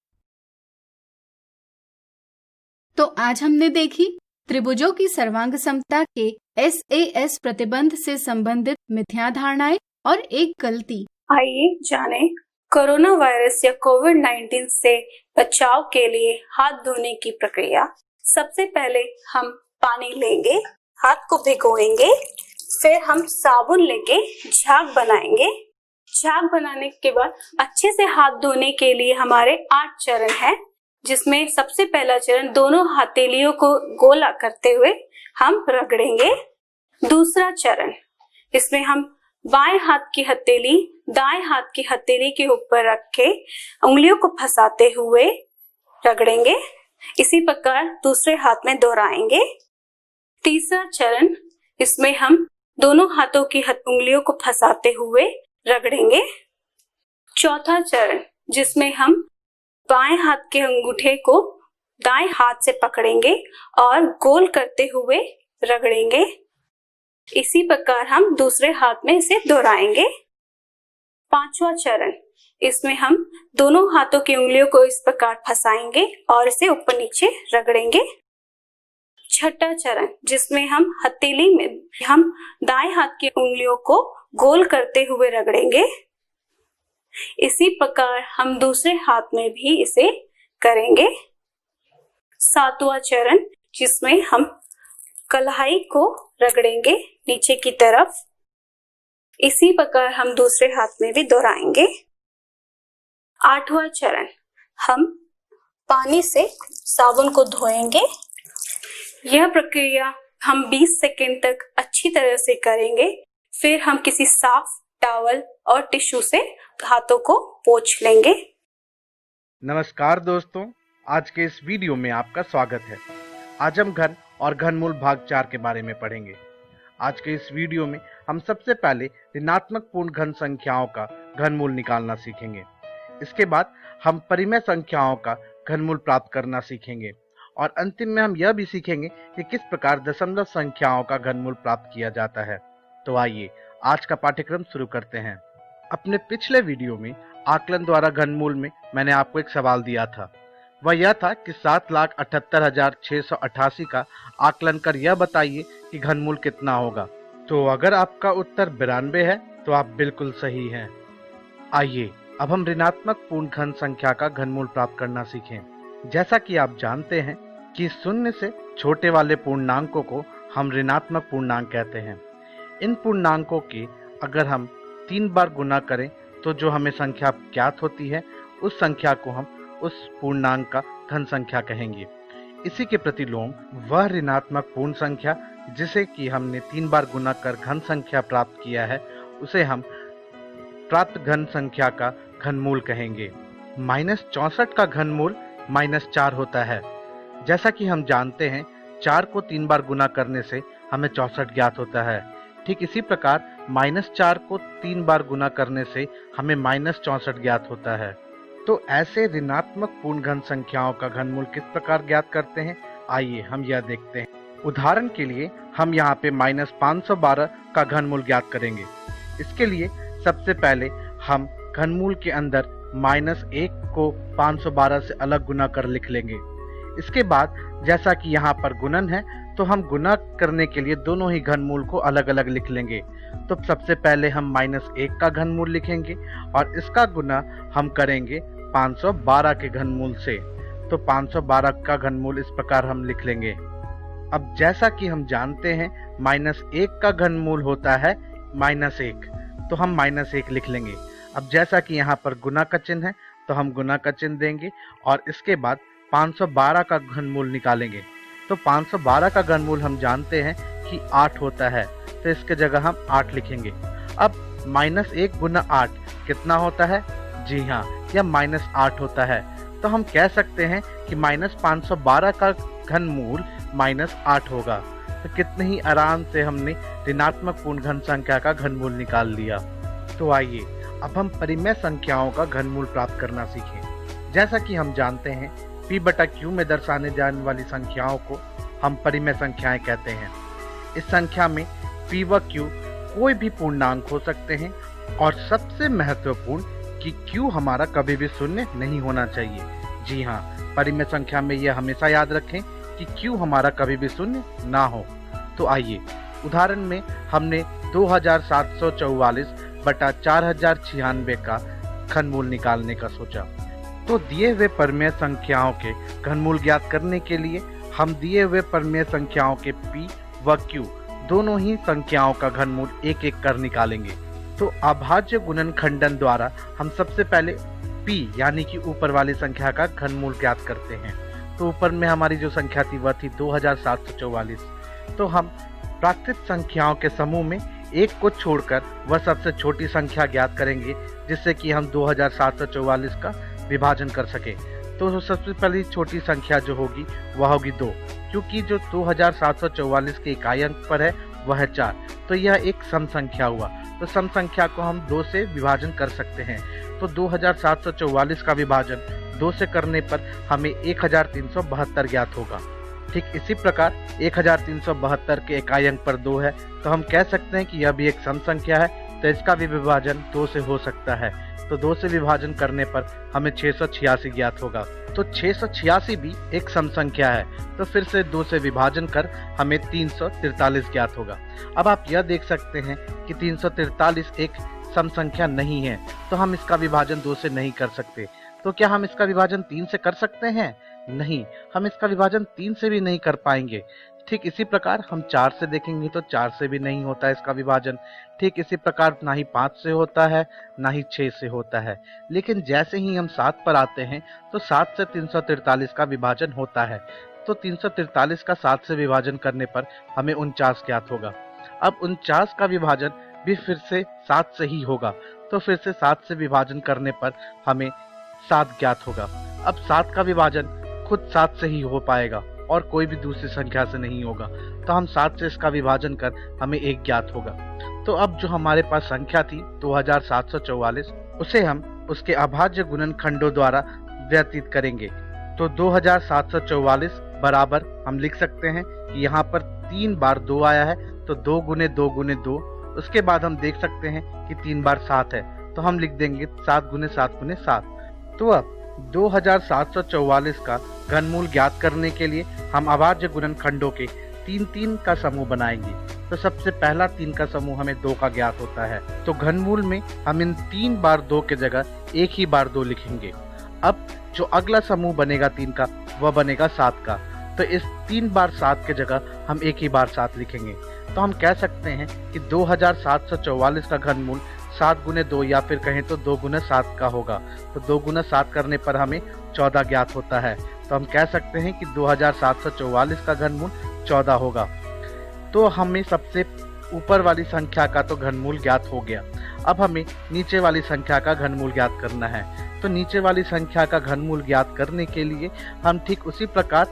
तो आज हमने देखी त्रिभुजों की सर्वांग समता के SAS प्रतिबंध से संबंधित मिथ्या धारणाएं और एक गलती। आइए जाने कोरोना वायरस या कोविड-19 से बचाव के लिए हाथ धोने की प्रक्रिया। सबसे पहले हम पानी लेंगे, हाथ को भिगोएंगे, फिर हम साबुन लेके झाग बनाएंगे। झाग बनाने के बाद अच्छे से हाथ धोने के लिए हमारे 8 चरण हैं, जिसमें सबसे पहला चरण दोनों हथेलियों को गोला करते हुए हम रगड़ेंगे। दूसरा चरण, इसमें हम बाएं हाथ की हथेली दाएं हाथ की हथेली के ऊपर रख के उंगलियों को फंसाते हुए रगड़ेंगे। इसी प्रकार दूसरे हाथ में दोहराएंगे। तीसरा चरण, इसमें हम दोनों हाथों की उंगलियों को फंसाते हुए रगड़ेंगे। चौथा चरण, जिसमें हम बाएं हाथ के अंगूठे को दाएं हाथ से पकड़ेंगे और गोल करते हुए रगड़ेंगे। इसी प्रकार हम दूसरे हाथ में इसे दोहराएंगे। पांचवा चरण, इसमें हम दोनों हाथों की उंगलियों को इस प्रकार फंसाएंगे और इसे ऊपर नीचे रगड़ेंगे। छठा चरण, जिसमें हम हथेली में हम दाएं हाथ की उंगलियों को गोल करते हुए रगड़ेंगे। इसी प्रकार हम दूसरे हाथ में भी इसे करेंगे। सातवां चरण, जिसमें हम कलाई को रगड़ेंगे नीचे की तरफ। इसी प्रकार हम दूसरे हाथ में भी दोहराएंगे। 8वां चरण, हम पानी से साबुन को धोएंगे। यह प्रक्रिया हम 20 सेकंड तक अच्छी तरह से करेंगे। फिर हम किसी साफ टॉवल और टिश्यू से हाथों को पोंछ लेंगे। नमस्कार दोस्तों, आज के इस वीडियो में आपका स्वागत है। आज हम घन और घनमूल भाग 4 के बारे में पढ़ेंगे। आज के इस वीडियो में हम सबसे पहले ऋणात्मक पूर्ण घन संख्याओं का घनमूल निकालना सीखेंगे। इसके बाद हम परिमेय संख्याओं का घनमूल प्राप्त करना सीखेंगे और अंतिम में हम यह भी सीखेंगे कि किस प्रकार दशमलव संख्याओं का घनमूल प्राप्त किया जाता है। तो आइए आज का पाठ्यक्रम शुरू करते हैं। अपने पिछले वीडियो में आकलन द्वारा घनमूल में मैंने आपको एक सवाल दिया था। वह यह था कि 7,78,688 का आकलन कर यह बताइए कि घनमूल कितना होगा। तो अगर आपका उत्तर 92 है तो आप बिल्कुल सही हैं। आइए अब हम ऋणात्मक पूर्ण घन संख्या का घनमूल प्राप्त करना सीखें। जैसा कि आप जानते हैं कि 0 से छोटे वाले पूर्णांकों को हम ऋणात्मक पूर्णांक कहते हैं। इन पूर्णांकों के अगर हम 3 बार गुना करें तो जो हमें संख्या ज्ञात होती है उस संख्या को हम उस पूर्णांक का घन संख्या कहेंगे। इसी के प्रतिलोम वह ऋणात्मक पूर्ण संख्या जिसे कि हमने 3 बार गुना कर घन संख्या प्राप्त किया है उसे हम प्राप्त घन संख्या का घनमूल कहेंगे। -64 का घनमूल -4 होता है। जैसा कि हम जानते हैं 4 को 3 बार गुना करने से हमें 64 ज्ञात होता है। ठीक इसी प्रकार -4 को 3 बार गुना करने से हमें -64 ज्ञात होता है। तो ऐसे ऋणात्मक पूर्ण घन संख्याओं का घनमूल किस प्रकार ज्ञात करते हैं, आइए हम यह देखते हैं। उदाहरण के लिए हम यहाँ पे -512 का घनमूल ज्ञात करेंगे। इसके लिए सबसे पहले हम घनमूल के अंदर -1 को 512 से अलग गुना कर लिख लेंगे। इसके बाद जैसा कि यहाँ पर गुणन है तो हम गुना करने के लिए दोनों ही घनमूल को अलग अलग लिख लेंगे। तो सबसे पहले हम -1 का घनमूल लिखेंगे और इसका गुना हम करेंगे 512 के घनमूल से। तो 512 का घनमूल इस प्रकार हम लिख लेंगे। अब जैसा कि हम जानते हैं -1 का घनमूल होता है -1, तो हम -1 लिख लेंगे। अब जैसा कि यहाँ पर गुना का चिन्ह है तो हम गुना का चिन्ह देंगे और इसके बाद 512 का घनमूल निकालेंगे। तो 512 का घनमूल हम जानते हैं कि 8 होता है, तो इसके जगह हम 8 लिखेंगे। अब -1 गुना 8 कितना होता है? जी हाँ, यह -8 होता है। तो हम कह सकते हैं कि -512 का घनमूल -8 होगा। तो कितने ही आराम से हमने ऋणात्मक पूर्ण घन संख्या का घनमूल निकाल लिया। तो आइए अब हम परिमेय संख्याओं का घनमूल प्राप्त करना सीखें। जैसा कि हम जानते हैं P/Q में दर्शाने जाने वाली संख्याओं को हम परिमेय संख्याएं कहते हैं। इस संख्या में P व Q कोई भी पूर्णांक हो सकते हैं और सबसे महत्वपूर्ण कि Q हमारा कभी भी शून्य नहीं होना चाहिए। जी हाँ, परिमेय संख्या में यह हमेशा याद रखें कि Q हमारा कभी भी शून्य ना हो। तो आइए उदाहरण में हमने 2744/4096 का घनमूल निकालने का सोचा। तो दिए हुए परिमेय संख्याओं के घनमूल ज्ञात करने के लिए हम दिए हुए परिमेय संख्याओं के P व Q दोनों ही संख्याओं का घनमूल एक एक कर निकालेंगे। तो अभाज्य गुणनखंडन द्वारा हम सबसे पहले P यानी कि ऊपर वाली संख्या का घनमूल ज्ञात करते हैं। तो ऊपर में हमारी जो संख्या थी वह थी 2744। तो हम प्राकृत संख्याओं के समूह में एक को छोड़कर वह सबसे छोटी संख्या ज्ञात करेंगे जिससे कि हम 2744 का विभाजन कर सके। तो सबसे पहली छोटी संख्या जो होगी वह होगी 2, क्योंकि जो 2744 के इकाई अंक पर है वह है 4। तो यह एक सम संख्या हुआ। तो सम संख्या को हम 2 से विभाजन कर सकते हैं। तो 2744 का विभाजन 2 से करने पर हमें 1372 ज्ञात होगा। ठीक इसी प्रकार 1372 के इकाई अंक पर 2 है, तो हम कह सकते हैं कि यह भी एक सम संख्या है, तो इसका भी विभाजन 2 से हो सकता है। तो 2 से विभाजन करने पर हमें 686 ज्ञात होगा। तो 686 भी एक सम संख्या है, तो फिर से 2 से विभाजन कर हमें 343 ज्ञात होगा। अब आप यह देख सकते हैं कि 343 एक सम संख्या नहीं है, तो हम इसका विभाजन 2 से नहीं कर सकते। तो क्या हम इसका विभाजन 3 से कर सकते हैं? नहीं, हम इसका विभाजन 3 से भी नहीं कर पाएंगे। ठीक इसी प्रकार हम 4 से देखेंगे तो 4 से भी नहीं होता है इसका विभाजन। ठीक इसी प्रकार ना ही 5 से होता है, ना ही 6 से होता है। लेकिन जैसे ही हम 7 पर आते हैं तो 7 से 343 का विभाजन होता है। तो 343 का 7 से विभाजन करने पर हमें 49 ज्ञात होगा। अब 49 का विभाजन भी फिर से 7 से ही होगा, तो फिर से 7 से विभाजन करने पर हमें 7 ज्ञात होगा। अब 7 का विभाजन खुद 7 से ही हो पाएगा और कोई भी दूसरी संख्या से नहीं होगा, तो हम 7 से इसका विभाजन कर हमें 1 ज्ञात होगा। तो अब जो हमारे पास संख्या थी 2744, उसे हम उसके अभाज्य गुणनखंडों द्वारा व्यतीत करेंगे। तो 2744 बराबर हम लिख सकते हैं कि यहाँ पर 3 बार 2 आया है, तो 2 गुने 2 गुने 2। उसके बाद हम देख सकते हैं कि 3 बार 7 है, तो हम लिख देंगे 7 गुने 7 गुने 7। तो अब 2744 का घनमूल ज्ञात करने के लिए हम अभाज्य गुणनखंडों के 3-3 का समूह बनाएंगे। तो सबसे पहला 3 का समूह हमें 2 का ज्ञात होता है, तो घनमूल में हम इन 3 बार 2 के जगह 1 ही बार 2 लिखेंगे। अब जो अगला समूह बनेगा 3 का, वह बनेगा 7 का, तो इस 3 बार 7 के जगह हम 1 ही बार 7 लिखेंगे। तो हम कह सकते हैं कि 2744 का घनमूल 7 गुने 2 या फिर कहें तो 2 गुना 7 का होगा। तो 2 गुना 7 करने पर हमें 14 ज्ञात होता है। तो हम कह सकते हैं कि 2744 का घनमूल 14 होगा। तो हमें सबसे ऊपर वाली संख्या का तो घनमूल ज्ञात हो गया। अब हमें नीचे वाली संख्या का घनमूल ज्ञात करना है। तो नीचे वाली संख्या का घनमूल ज्ञात करने के लिए हम ठीक उसी प्रकार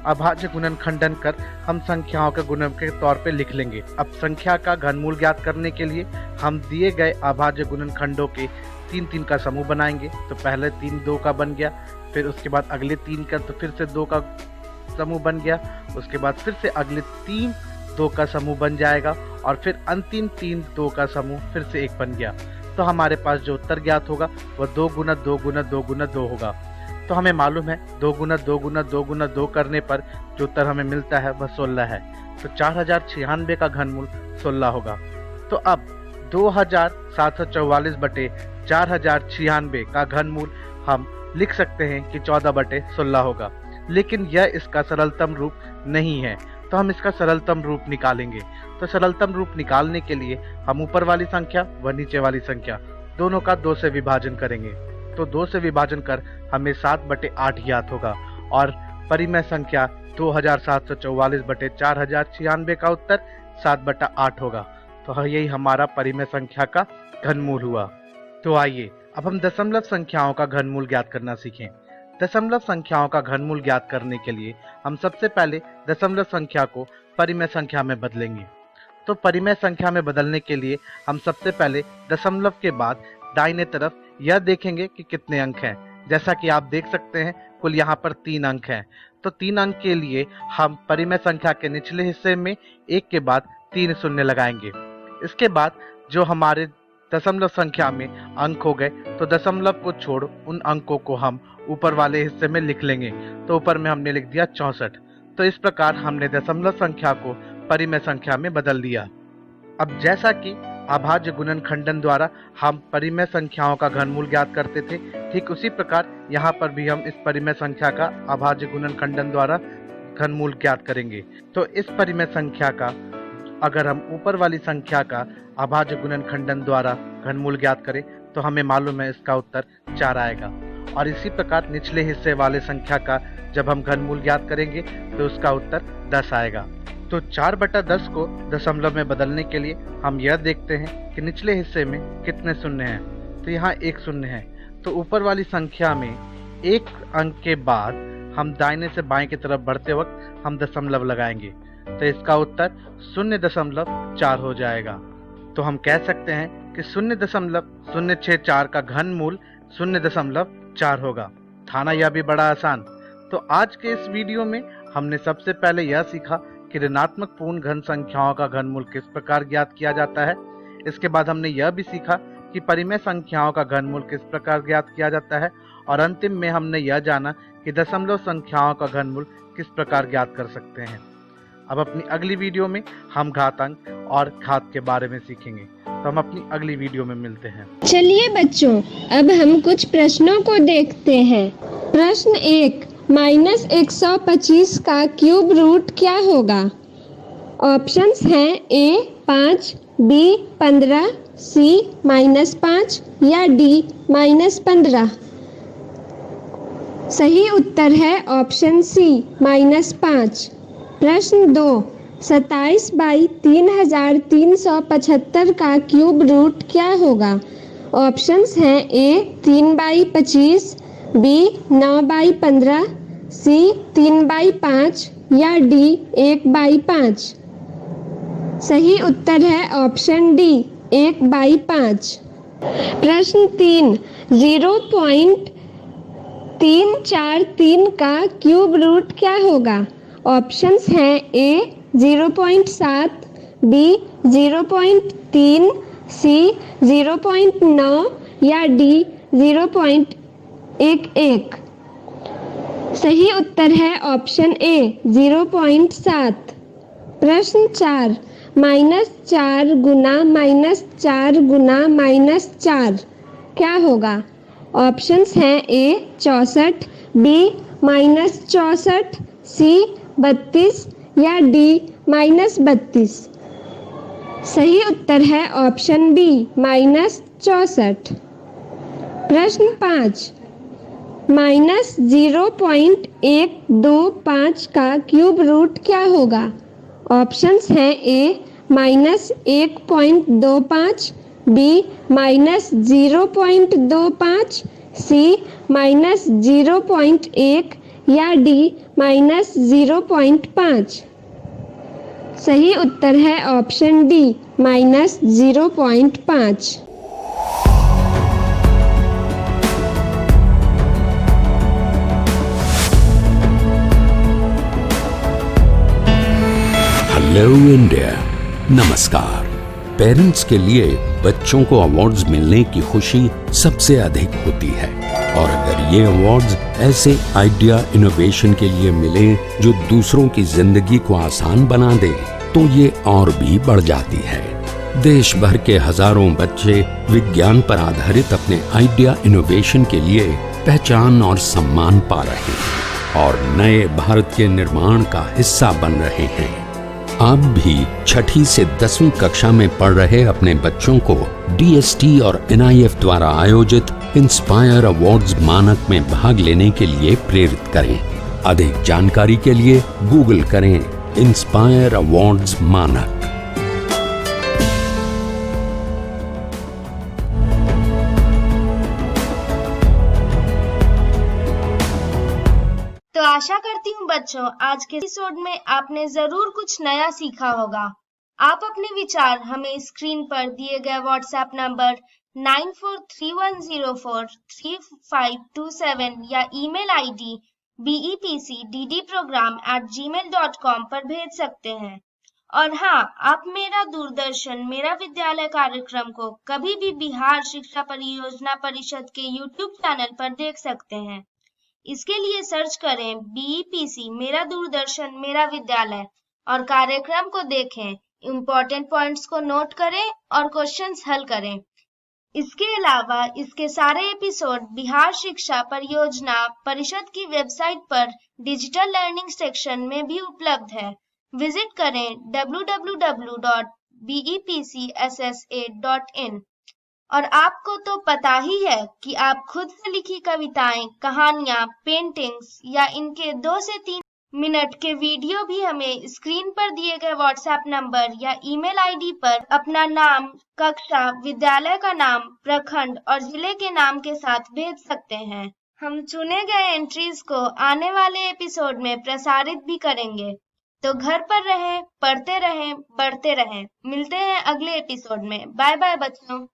अभाज्य गुणनखंडन कर हम संख्याओं के गुणन के तौर पे लिख लेंगे। अब संख्या का घनमूल ज्ञात करने के लिए हम दिए गए अभाज्य गुणनखंडों के 3-3 का समूह बनाएंगे। तो पहले 3 2 का बन गया, फिर उसके बाद अगले 3 का तो फिर से 2 का समूह बन गया, उसके बाद फिर से अगले 3 2 का समूह बन जाएगा और फिर अंतिम 3 2 का समूह फिर से 1 बन गया। तो हमारे पास जो उत्तर ज्ञात होगा वह 2 गुना 2 गुना 2 गुना 2 होगा। तो हमें मालूम है 2 गुना 2 गुना 2 गुना 2 करने पर जो उत्तर हमें मिलता है वह 16 है। तो 4096 का घनमूल 16 होगा। तो अब 2744 बटे 4096 का घनमूल हम लिख सकते हैं कि 14 बटे 16 होगा। लेकिन यह इसका सरलतम रूप नहीं है, तो हम इसका सरलतम रूप निकालेंगे। तो सरलतम रूप निकालने के लिए हम ऊपर वाली संख्या व नीचे वाली संख्या दोनों का 2 से विभाजन करेंगे। तो 2 से विभाजन कर हमें 7 बटे 8 ज्ञात होगा और परिमेय संख्या 2744 बटे 4096 का उत्तर 7 बटा 8 होगा। तो यही हमारा परिमेय संख्या का घनमूल हुआ। तो आइए अब हम दशमलव संख्याओं का घनमूल ज्ञात करना सीखें। दशमलव संख्याओं का घनमूल ज्ञात करने के लिए हम सबसे पहले दशमलव संख्या को परिमेय संख्या में बदलेंगे। तो परिमेय संख्या में बदलने के लिए हम सबसे पहले दशमलव के बाद दाहिने तरफ यह देखेंगे कि कितने अंक हैं। जैसा कि आप देख सकते हैं कुल यहाँ पर 3 अंक हैं। तो 3 अंक के लिए हम परिमेय संख्या के निचले हिस्से में 1 के बाद 3 शून्य लगाएंगे। इसके बाद जो हमारे दशमलव संख्या में अंक हो गए, तो दशमलव को छोड़ उन अंकों को हम ऊपर वाले हिस्से में लिख लेंगे। तो ऊपर में हमने लिख दिया 64। तो इस प्रकार हमने दशमलव संख्या को परिमेय संख्या में बदल दिया। अब जैसा कि अभाज्य गुणनखंडन द्वारा हम परिमेय संख्याओं का घनमूल ज्ञात करते थे, ठीक उसी प्रकार यहाँ पर भी हम इस परिमेय संख्या का अभाज्य गुणनखंडन द्वारा घनमूल ज्ञात करेंगे। तो इस परिमेय संख्या का अगर हम ऊपर वाली संख्या का अभाज्य गुणनखंडन द्वारा घनमूल ज्ञात करें तो हमें मालूम है इसका उत्तर 4 आएगा। और इसी प्रकार निचले हिस्से वाले संख्या का जब हम घनमूल ज्ञात करेंगे तो उसका उत्तर 10 आएगा। तो 4 बटा 10 को दशमलव में बदलने के लिए हम यह देखते हैं कि निचले हिस्से में कितने शून्य हैं। तो यहाँ 1 शून्य है। तो ऊपर वाली संख्या में 1 अंक के बाद हम दाहिने से बाएं की तरफ बढ़ते वक्त हम दशमलव लगाएंगे। तो इसका उत्तर 0.4 हो जाएगा। तो हम कह सकते हैं कि 0.064 का घनमूल 0.4 होगा। था ना यह भी बड़ा आसान। तो आज के इस वीडियो में हमने सबसे पहले यह सीखा कि ऋणात्मक पूर्ण घन संख्याओं का घनमूल किस प्रकार ज्ञात किया जाता है। इसके बाद हमने यह भी सीखा कि परिमेय संख्याओं का घनमूल किस प्रकार ज्ञात किया जाता है। और अंतिम में हमने यह जाना कि दशमलव संख्याओं का घनमूल किस प्रकार ज्ञात कर सकते हैं। अब अपनी अगली वीडियो में हम घातांक और घात के बारे में सीखेंगे। तो हम अपनी अगली वीडियो में मिलते हैं। चलिए बच्चों, अब हम कुछ प्रश्नों को देखते हैं। प्रश्न 1, -125 का क्यूब रूट क्या होगा? ऑप्शंस हैं ए 5, बी 15, सी -5 या डी -15। सही उत्तर है ऑप्शन सी -5। प्रश्न 2, 27/3375 का क्यूब रूट क्या होगा? ऑप्शंस हैं ए 3/25, बी 9/15, सी 3/5 या डी 1/5। सही उत्तर है ऑप्शन डी 1/5। प्रश्न 3, 0.343 का क्यूब रूट क्या होगा? ऑप्शंस हैं ए 0.7, बी 0.3, सी 0.9 या डी 0.11। सही उत्तर है ऑप्शन ए 0.7। प्रश्न 4, -4 गुना -4 गुना -4 क्या होगा? ऑप्शंस हैं ए 64, बी -64, सी 32 या डी -32। सही उत्तर है ऑप्शन बी -64। प्रश्न 5, -0.125 का क्यूब रूट क्या होगा? ऑप्शंस हैं ए -1.25, बी -0.25, सी -0.1 या डी -0.5। सही उत्तर है ऑप्शन डी -0.5। हेलो इंडिया, नमस्कार। पेरेंट्स के लिए बच्चों को अवार्ड्स मिलने की खुशी सबसे अधिक होती है, और अगर ये अवार्ड्स ऐसे आइडिया इनोवेशन के लिए मिले जो दूसरों की जिंदगी को आसान बना दे, तो ये और भी बढ़ जाती है। देश भर के हजारों बच्चे विज्ञान पर आधारित अपने आइडिया इनोवेशन के लिए पहचान और सम्मान पा रहे हैं और नए भारत के निर्माण का हिस्सा बन रहे हैं। आप भी 6ठी से 10वीं कक्षा में पढ़ रहे अपने बच्चों को DST और NIF द्वारा आयोजित इंस्पायर अवार्ड्स मानक में भाग लेने के लिए प्रेरित करें। अधिक जानकारी के लिए गूगल करें इंस्पायर अवार्ड्स मानक। तो आशा करती हूँ बच्चों, आज के एपिसोड में आपने जरूर कुछ नया सीखा होगा। आप अपने विचार हमें स्क्रीन पर दिए गए व्हाट्सएप नंबर 9431043527 या ईमेल आईडी bepcddprogram@gmail.com पर भेज सकते हैं। और हाँ, आप मेरा दूरदर्शन मेरा विद्यालय कार्यक्रम को कभी भी बिहार शिक्षा परियोजना परिषद के YouTube चैनल पर देख सकते हैं। इसके लिए सर्च करें BEPC मेरा दूरदर्शन मेरा विद्यालय और कार्यक्रम को देखें, इम्पोर्टेंट पॉइंट्स को नोट करें और क्वेश्चंस हल करें। इसके अलावा इसके सारे एपिसोड बिहार शिक्षा परियोजना परिषद की वेबसाइट पर डिजिटल लर्निंग सेक्शन में भी उपलब्ध है। विजिट करें www.bepcssa.in। और आपको तो पता ही है कि आप खुद से लिखी कविताएं, कहानियां, पेंटिंग्स या इनके 2 से 3 मिनट के वीडियो भी हमें स्क्रीन पर दिए गए व्हाट्सएप नंबर या ईमेल आईडी पर अपना नाम, कक्षा, विद्यालय का नाम, प्रखंड और जिले के नाम के साथ भेज सकते हैं। हम चुने गए एंट्रीज को आने वाले एपिसोड में प्रसारित भी करेंगे। तो घर पर रहें, पढ़ते रहें, बढ़ते रहें। मिलते हैं अगले एपिसोड में। बाय बाय बच्चों।